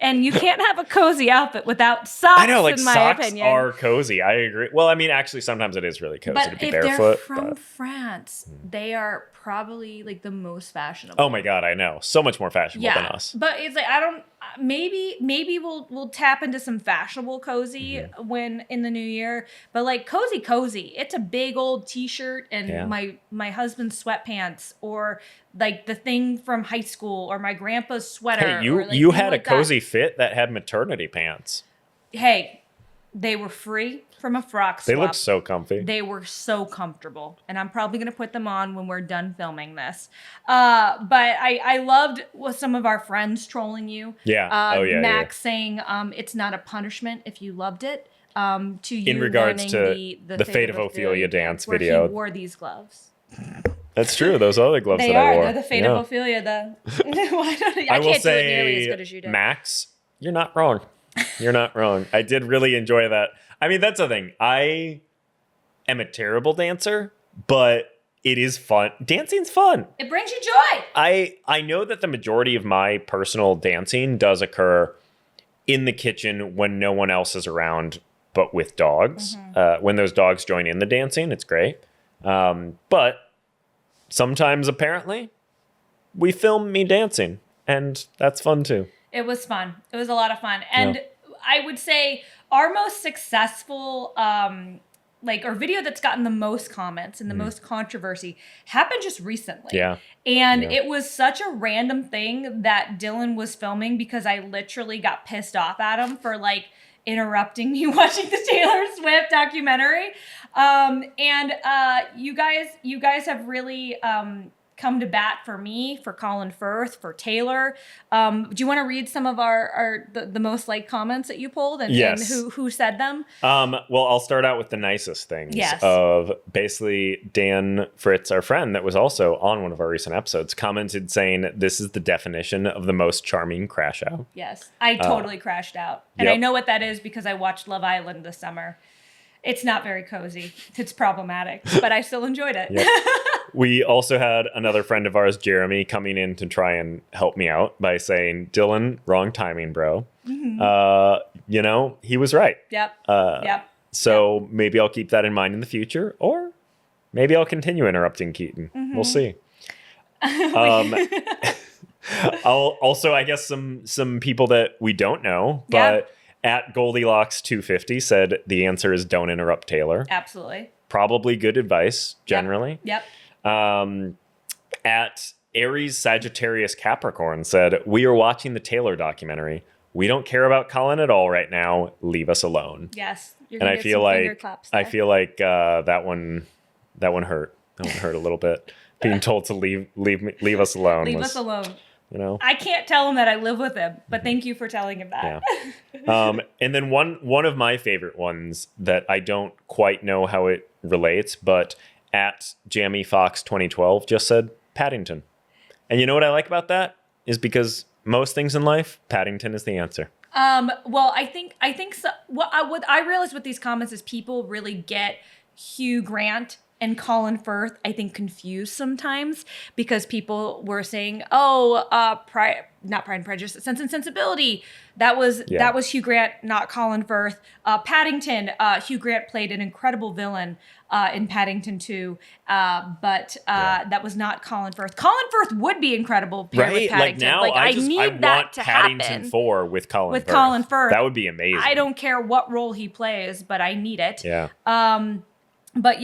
And you can't have a cozy outfit without socks, I know, in my socks opinion. Are cozy. I agree. Well, I mean, actually, sometimes it is really cozy to be barefoot. But if they're from France, they are probably the most fashionable. Oh my God, I know. So much more fashionable than us. But it's I don't. Maybe we'll tap into some fashionable cozy when in the new year. But cozy, it's a big old T-shirt and my husband's sweatpants, or the thing from high school, or my grandpa's sweater. Hey, you had a cozy fit that had maternity pants. Hey, they were free from a frock swap. They look so comfy. They were so comfortable. And I'm probably going to put them on when we're done filming this. But I loved some of our friends trolling you. Yeah. Max saying it's not a punishment if you loved it. To you in regards to the Fate of Ophelia dance video. He wore these gloves. That's true. Those other gloves that I wore. They're the Fate of Ophelia. I will can't do it say, nearly as good as you did. Max, you're not wrong. You're not wrong. I did really enjoy that. I mean, that's the thing. I am a terrible dancer, but it is fun. Dancing's fun. It brings you joy. I know that the majority of my personal dancing does occur in the kitchen when no one else is around, but with dogs. When those dogs join in the dancing, it's great. But sometimes, apparently, we film me dancing, and that's fun too. It was fun. It was a lot of fun. And I would say our most successful, or video that's gotten the most comments and the most controversy happened just recently. Yeah. And it was such a random thing that Dylan was filming because I literally got pissed off at him for interrupting me watching the Taylor Swift documentary. You guys have really come to bat for me, for Colin Firth, for Taylor. Do you want to read some of the most liked comments that you pulled and who said them? Well, I'll start out with the nicest things. Yes. Of basically Dan Fritz, our friend that was also on one of our recent episodes, commented saying this is the definition of the most charming crash out. Yes, I totally crashed out. And I know what that is because I watched Love Island this summer. It's not very cozy. It's problematic, but I still enjoyed it. Yep. We also had another friend of ours, Jeremy, coming in to try and help me out by saying, Dylan, wrong timing, bro. He was right. Yep. So maybe I'll keep that in mind in the future, or maybe I'll continue interrupting Keetin. We'll see. I'll also, I guess, some people that we don't know, but at Goldilocks 250 said the answer is don't interrupt Taylor. Absolutely. Probably good advice, generally. Yep. At Aries Sagittarius Capricorn said, we are watching the Taylor documentary. We don't care about Colin at all right now. Leave us alone. Yes. And I feel like that one hurt. That one hurt a little bit. Being told to leave us alone. Leave us alone. I can't tell him that I live with him, but thank you for telling him that. Yeah. And then one of my favorite ones that I don't quite know how it relates, but at Jamie Fox 2012 just said Paddington. And you know what I like about that is because most things in life, Paddington is the answer. Well, I think so. What I realize with these comments is people really get Hugh Grant and Colin Firth, I think, confused sometimes because people were saying, not Pride and Prejudice, Sense and Sensibility. That was Hugh Grant, not Colin Firth. Paddington, Hugh Grant played an incredible villain in Paddington 2, but that was not Colin Firth. Colin Firth would be incredible paired with Paddington. Like now, I need that to Paddington happen. 4 with Colin Firth. Colin Firth. That would be amazing. I don't care what role he plays, but I need it. Yeah. But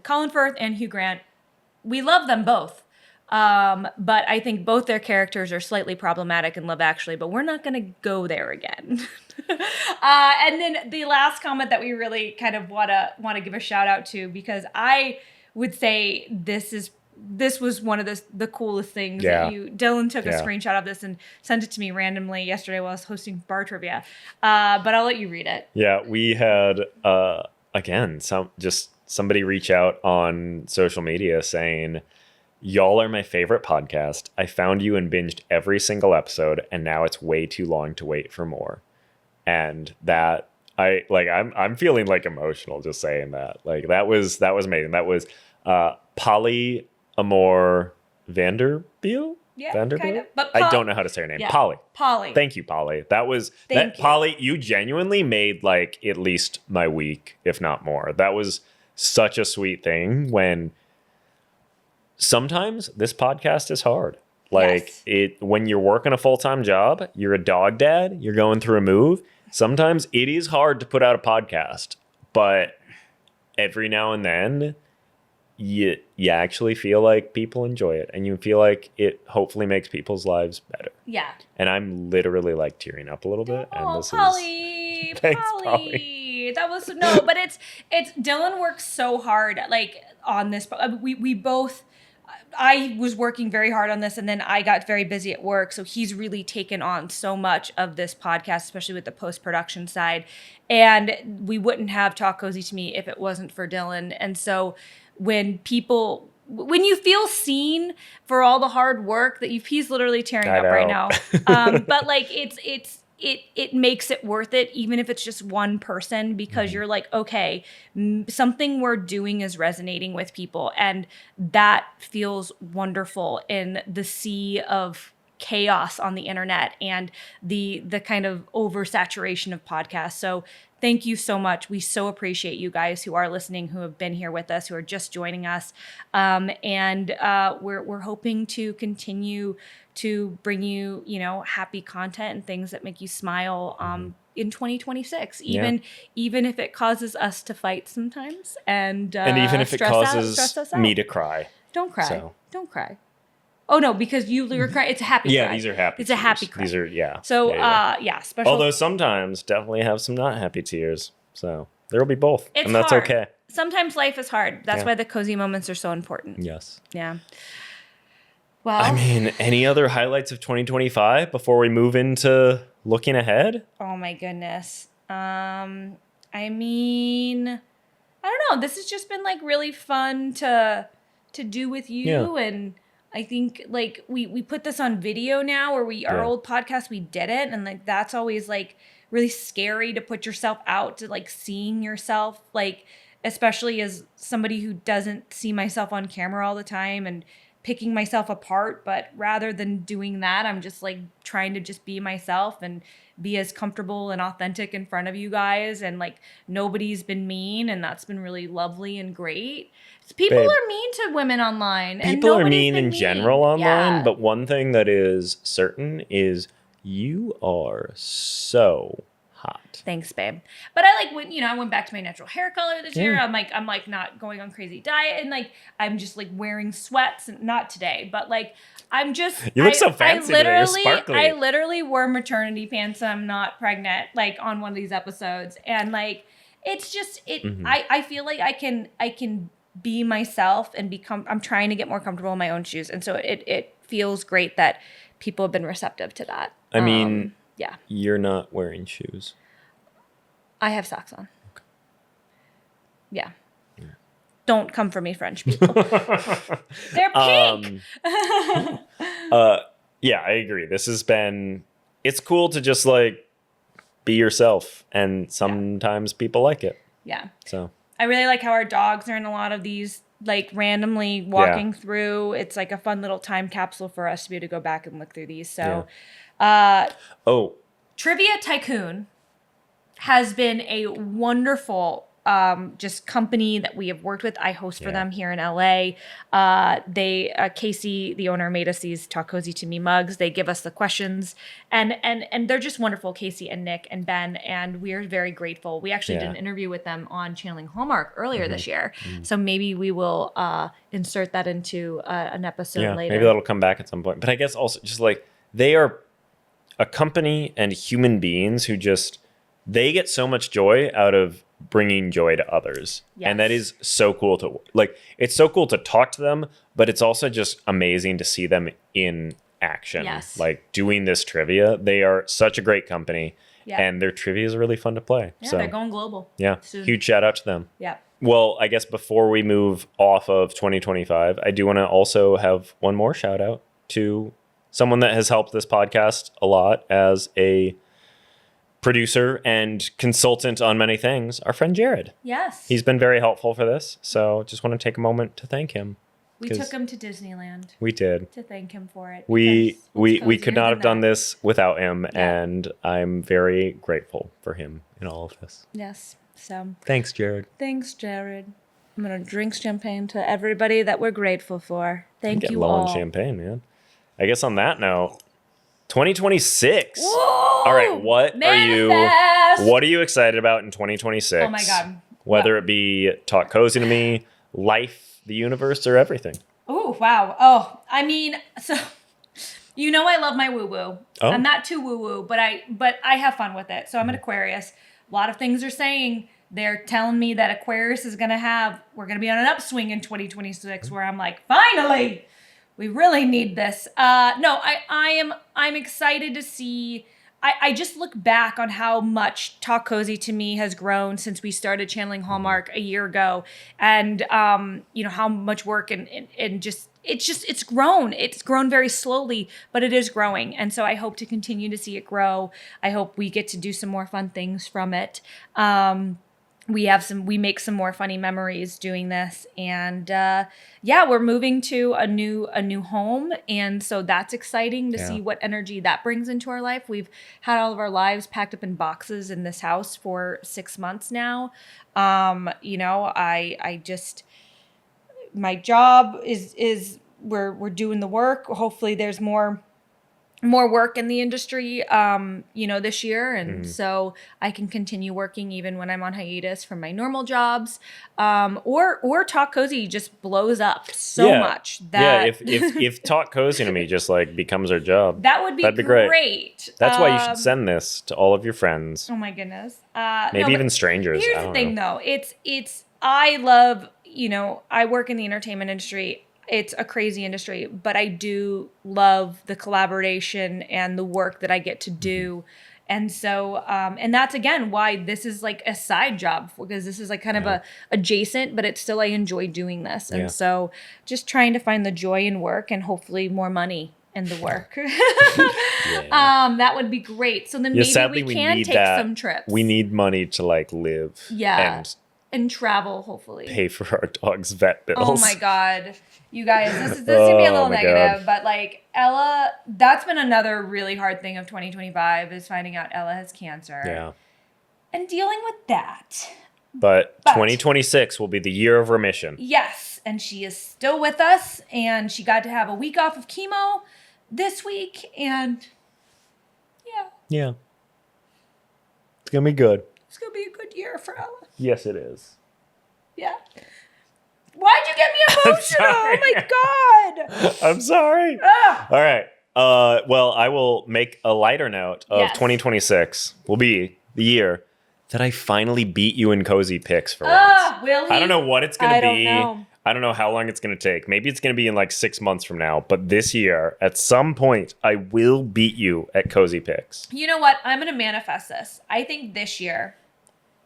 Colin Firth and Hugh Grant, we love them both. But I think both their characters are slightly problematic in Love Actually, but we're not going to go there again. And then the last comment that we really kind of want to give a shout out to, because I would say this was one of the coolest things that Dylan took a screenshot of this and sent it to me randomly yesterday while I was hosting bar trivia. But I'll let you read it. Yeah, we had, again, somebody reach out on social media saying, "Y'all are my favorite podcast. I found you and binged every single episode, and now it's way too long to wait for more." And that I'm feeling like emotional just saying that. Like that was amazing. That was Polly Amor Vanderbilt. Yeah, Vanderbilt? kind of. But I don't know how to say her name. Yeah. Polly. Thank you, Polly. Polly, you genuinely made like at least my week, if not more. That was such a sweet thing when sometimes this podcast is hard. Like when you're working a full-time job, you're a dog dad, you're going through a move. Sometimes it is hard to put out a podcast, but every now and then you actually feel like people enjoy it and you feel like it hopefully makes people's lives better. Yeah. And I'm literally like tearing up a little bit. Oh, and Polly. Thanks, Polly. That was but it's Dylan works so hard like on this. We both, I was working very hard on this and then I got very busy at work. So he's really taken on so much of this podcast, especially with the post-production side. And we wouldn't have Talk Cozy to Me if it wasn't for Dylan. And so when you feel seen for all the hard work that he's literally tearing up right now. But like it makes it worth it, even if it's just one person, because you're like, okay, something we're doing is resonating with people. And that feels wonderful in the sea of chaos on the internet and the kind of oversaturation of podcasts. So thank you so much. We so appreciate you guys who are listening, who have been here with us, who are just joining us. And we're hoping to continue to bring you, happy content and things that make you smile in 2026. Even if it causes us to fight sometimes, and even if it causes me to cry. Don't cry. Don't cry. Oh no, because you're crying. It's a happy cry. Yeah, these are happy. It's a happy cry. These are So special. Although sometimes definitely have some not happy tears. So there will be both, and that's hard. okay. Sometimes life is hard. That's why the cozy moments are so important. Yes. Yeah. Well, I mean, any other highlights of 2025 before we move into looking ahead? Oh my goodness. I mean, I don't know. This has just been like really fun to do with you, and I think like we put this on video now, or our old podcast we didn't, and like that's always like really scary to put yourself out to like seeing yourself, like especially as somebody who doesn't see myself on camera all the time and picking myself apart. But rather than doing that, I'm just like trying to just be myself and be as comfortable and authentic in front of you guys. And like nobody's been mean, and that's been really lovely and great. People are mean to women online. People are mean in general online, but one thing that is certain is you are so hot. Thanks, babe. But I like when I went back to my natural hair color this year. I'm like not going on crazy diet, and like I'm just like wearing sweats, and not today, but like I'm just you look so fancy today. You're sparkly. I literally wore maternity pants and I'm not pregnant, like on one of these episodes, and like it's just I feel like I can be myself and I'm trying to get more comfortable in my own shoes, and so it feels great that people have been receptive to that. I mean, you're not wearing shoes. I have socks on. Okay. Yeah. Don't come for me, French people. They're pink. Yeah, I agree. It's cool to just like be yourself, and sometimes people like it. Yeah. So I really like how our dogs are in a lot of these, like randomly walking through. It's like a fun little time capsule for us to be able to go back and look through these. So, Trivia Tycoon has been a wonderful just company that we have worked with. I host for them here in LA. Casey, the owner, made us these Talk Cozy to Me mugs. They give us the questions, and they're just wonderful, Casey and Nick and Ben, and we are very grateful. We actually did an interview with them on Channeling Hallmark earlier this year, so maybe we will insert that into an episode later. Maybe that'll come back at some point. But I guess also just like they are a company and human beings who just they get so much joy out of bringing joy to others. Yes. And that is so cool to like, it's so cool to talk to them, but it's also just amazing to see them in action. Yes. Like doing this trivia. They are such a great company and their trivia is really fun to play. Yeah, so, they're going global. Yeah. Soon. Huge shout out to them. Yeah. Well, I guess before we move off of 2025, I do want to also have one more shout out to someone that has helped this podcast a lot as a producer and consultant on many things, our friend Jared. Yes. He's been very helpful for this. So just want to take a moment to thank him. We took him to Disneyland. We did. To thank him for it. We could not have done this without him. Yeah. And I'm very grateful for him in all of this. Yes. So thanks, Jared. Thanks, Jared. I'm going to drink champagne to everybody that we're grateful for. Thank you all. Get low on champagne, man. I guess on that note, 2026. Whoa! All right, what are you excited about in 2026? Oh my God. Whether it be Talk Cozy to Me, life, the universe, or everything. Oh, wow. Oh, I mean, so I love my woo-woo. Oh. I'm not too woo-woo, but I have fun with it. So I'm an Aquarius. A lot of things are saying they're telling me that Aquarius we're going to be on an upswing in 2026 where I'm like, finally, we really need this. I'm excited to see. I just look back on how much Talk Cozy to Me has grown since we started Channeling Hallmark a year ago, and how much work and just it's grown. It's grown very slowly, but it is growing, and so I hope to continue to see it grow. I hope we get to do some more fun things from it. We make some more funny memories doing this, and we're moving to a new home, and so that's exciting to see what energy that brings into our life. We've had all of our lives packed up in boxes in this house for 6 months now. My job is we're doing the work. Hopefully there's more work in the industry, this year. And so I can continue working even when I'm on hiatus from my normal jobs. Or Talk Cozy just blows up so much that if Talk Cozy to Me just like becomes our job, that'd be great. That's why you should send this to all of your friends. Oh my goodness. Maybe even strangers. Here's the thing though. I love, I work in the entertainment industry. It's a crazy industry, but I do love the collaboration and the work that I get to do. And so, and that's again why this is like a side job, because this is like kind of a adjacent, but it's still, I enjoy doing this. And so just trying to find the joy in work and hopefully more money in the work. That would be great. So then maybe we can take some trips. We need money to like live. Yeah. And travel, hopefully. Pay for our dog's vet bills. Oh my God. You guys, this is going to be a little negative, but like Ella, that's been another really hard thing of 2025 is finding out Ella has cancer. Yeah. And dealing with that. But 2026 will be the year of remission. Yes. And she is still with us, and she got to have a week off of chemo this week, and yeah. It's going to be good. It's going to be a good year for Ella. Yes, it is. Yeah. Why'd you get me emotional? Oh my God. I'm sorry. Ugh. All right. Well, I will make a lighter note of 2026 will be the year that I finally beat you in cozy picks for once. Will he? I don't know what it's going to be. Know. I don't know how long it's going to take. Maybe it's going to be in like 6 months from now. But this year, at some point, I will beat you at cozy picks. You know what? I'm going to manifest this. I think this year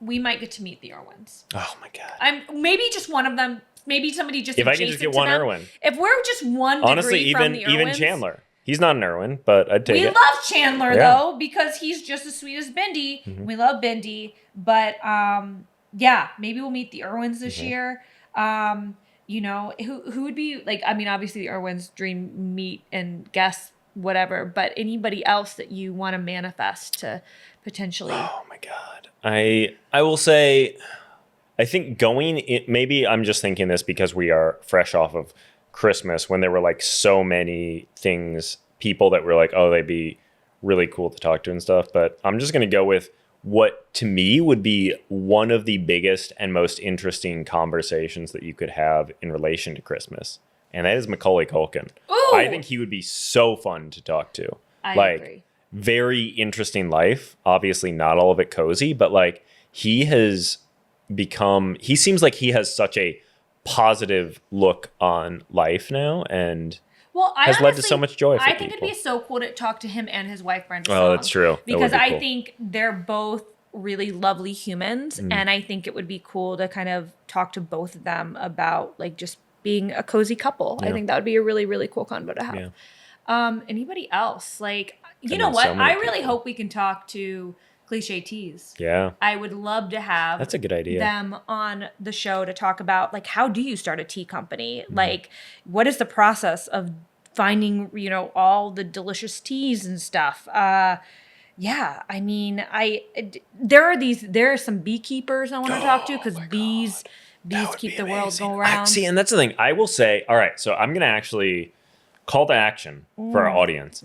we might get to meet the Irwins. Oh my God. Maybe just one of them. Maybe somebody just if I can just get one Irwin. If we're just one degree from the Irwins. Even Chandler. He's not an Irwin, but I'd take it. We love Chandler though, because he's just as sweet as Bindi. Mm-hmm. We love Bindi, but yeah, maybe we'll meet the Irwins this year. You know, who would be like, I mean, obviously the Irwins dream meet and guest, whatever, but anybody else that you want to manifest to potentially. Oh my God. I will say, I think maybe I'm just thinking this because we are fresh off of Christmas when there were like so many people that were like, oh, they'd be really cool to talk to and stuff. But I'm just going to go with what to me would be one of the biggest and most interesting conversations that you could have in relation to Christmas. And that is Macaulay Culkin. Ooh! I think he would be so fun to talk to. I agree. Very interesting life. Obviously not all of it cozy, but like he seems like he has such a positive look on life now and has led to so much joy for people. I think it'd be so cool to talk to him and his wife, Brenda. Oh, that's true. Because I think they're both really lovely humans. And I think it would be cool to kind of talk to both of them about like just being a cozy couple. Yeah. I think that would be a really, really cool convo to have. Yeah. Anybody else? Like, you know what? I really hope we can talk to Cliche Teas. Yeah. I would love to have that's a good idea. Them on the show to talk about like how do you start a tea company? Like what is the process of finding, you know, all the delicious teas and stuff? Yeah, I mean, there are some beekeepers I want to talk to because bees keep the world going around. See, and that's the thing. I will say, all right, so I'm going to actually call to action for our audience.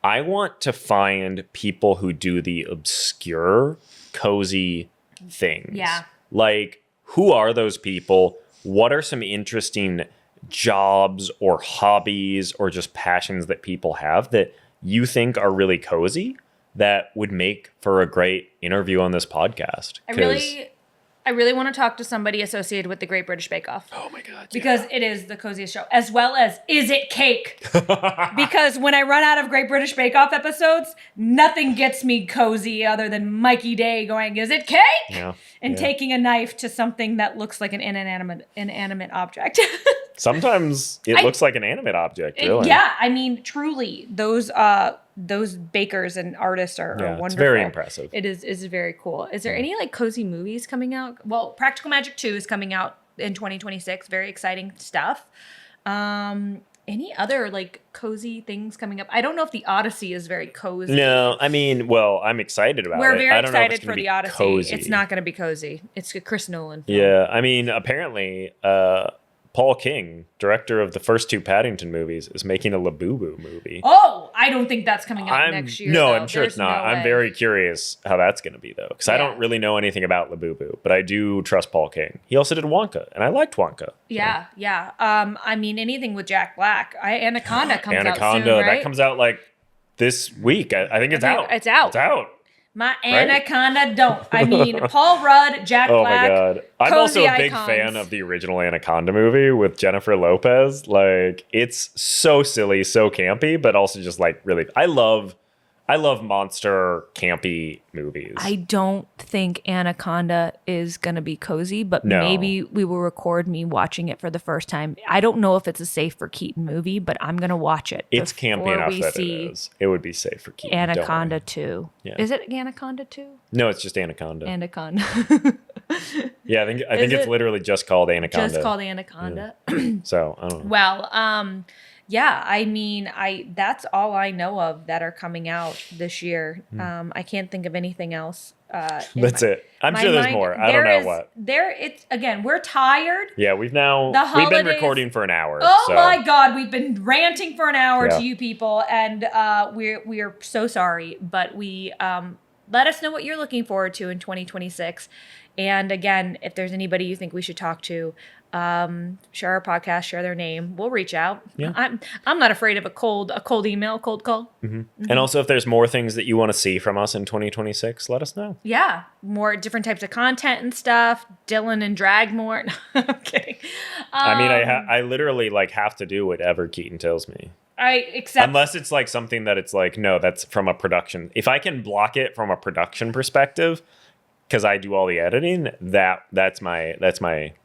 I want to find people who do the obscure, cozy things. Yeah. Like, who are those people? What are some interesting jobs or hobbies or just passions that people have that you think are really cozy that would make for a great interview on this podcast? I really want to talk to somebody associated with the Great British Bake Off. Oh my God. Because it is the coziest show, as well as Is It Cake? Because when I run out of Great British Bake Off episodes, nothing gets me cozy other than Mikey Day going, "Is it cake?" Yeah. And taking a knife to something that looks like an inanimate object. Sometimes it looks like an animate object, really. Yeah, I mean, truly, those bakers and artists are wonderful. It's very impressive. It is very cool. Is there any like cozy movies coming out? Well, Practical Magic 2 is coming out in 2026. Very exciting stuff. Any other like cozy things coming up? I don't know if the Odyssey is very cozy. No, I mean, well, I'm excited about it. We're very excited for the Odyssey. Cozy. It's not going to be cozy. It's a Chris Nolan film. Yeah, I mean, apparently, Paul King, director of the first two Paddington movies, is making a Labubu movie. Oh, I don't think that's coming out next year. No, I'm sure it's not. I'm very curious how that's going to be, though, because I don't really know anything about Labubu, but I do trust Paul King. He also did Wonka, and I liked Wonka. Yeah, so. Yeah. I mean, anything with Jack Black. Anaconda comes out soon, right? That comes out like this week. I think it's out. It's out. It's out. My Anaconda don't. I mean, Paul Rudd, Jack Black. Oh my God. I'm also a big fan of the original Anaconda movie with Jennifer Lopez. Like, it's so silly, so campy, but also just like really, I love monster campy movies. I don't think Anaconda is going to be cozy, but maybe we will record me watching it for the first time. I don't know if it's a safe for Keetin movie, but I'm going to watch it. It's campy enough that it is. It would be safe for Keetin. Anaconda 2. Yeah. Is it Anaconda 2? No, it's just Anaconda. Anaconda. Yeah, I think it's literally just called Anaconda. Just called Anaconda. Yeah. So, I don't know. Well, yeah, I mean, that's all I know of that are coming out this year. I can't think of anything else. That's it. I'm sure there's more. I don't know what. We're tired. Yeah, we've been recording for an hour. Oh my God, we've been ranting for an hour to you people, and we are so sorry, but we let us know what you're looking forward to in 2026. And again, if there's anybody you think we should talk to, share our podcast, share their name. We'll reach out. Yeah. I'm not afraid of a cold email, cold call. Mm-hmm. Mm-hmm. And also, if there's more things that you want to see from us in 2026, let us know. Yeah, more different types of content and stuff. Dylan and drag more. No, I'm kidding. I mean, I literally like have to do whatever Keetin tells me. Unless it's like something that it's like, no, that's from a production. If I can block it from a production perspective, because I do all the editing, that's my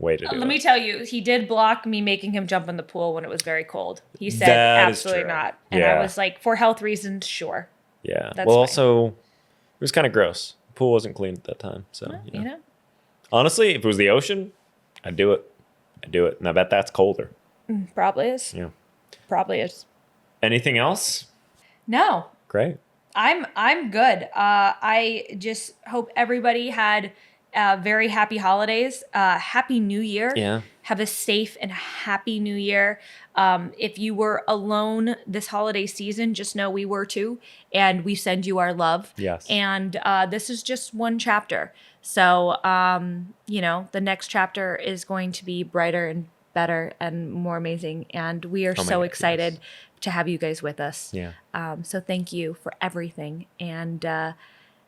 way to do it. Let me tell you, he did block me making him jump in the pool when it was very cold. He said absolutely not. And I was like, for health reasons, sure. Yeah. That's also, it was kind of gross. The pool wasn't clean at that time. So, you know. Honestly, if it was the ocean, I'd do it. And I bet that's colder. Probably is. Yeah. Probably is. Anything else? No. Great. I'm good. I just hope everybody had very happy holidays. Happy New Year. Yeah. Have a safe and happy New Year. If you were alone this holiday season, just know we were too, and we send you our love. Yes. And this is just one chapter. So, the next chapter is going to be brighter and better and more amazing. And we are so excited to have you guys with us. Yeah. So thank you for everything. And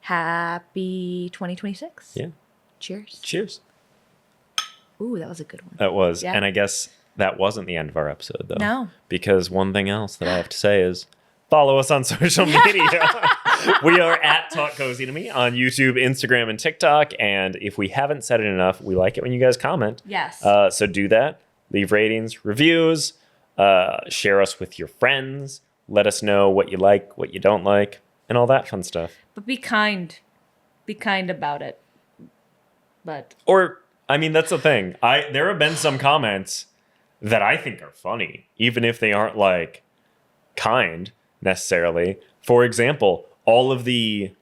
happy 2026. Yeah. Cheers. Cheers. Ooh, that was a good one. That was. Yeah. And I guess that wasn't the end of our episode, though. No. Because one thing else that I have to say is follow us on social media. We are at Talk Cozy to Me on YouTube, Instagram, and TikTok. And if we haven't said it enough, we like it when you guys comment. Yes. So do that. Leave ratings, reviews, share us with your friends. Let us know what you like, what you don't like, and all that fun stuff. But be kind. Be kind about it. But That's the thing. There have been some comments that I think are funny, even if they aren't like kind necessarily. For example, all of the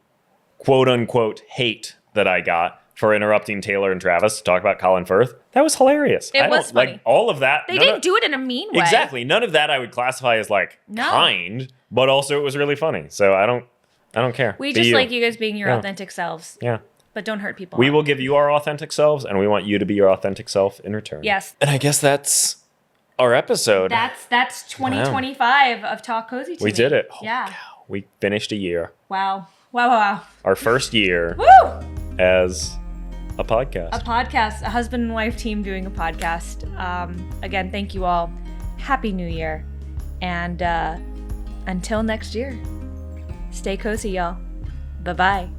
quote unquote hate that I got for interrupting Taylor and Travis to talk about Colin Firth, that was hilarious. It was funny. Like all of that. They didn't do it in a mean way. Exactly. None of that I would classify as kind, but also it was really funny. So I don't care. We just like you guys being your authentic selves. Yeah. But don't hurt people. We will give you our authentic selves, and we want you to be your authentic self in return. Yes. And I guess that's our episode. That's 2025 of Talk Cozy to Me. We did it. Holy yeah. cow. We finished a year. Wow. Wow. Our first year Woo! as a podcast. A husband and wife team doing a podcast. Again, thank you all. Happy New Year. And until next year, stay cozy, y'all. Bye-bye.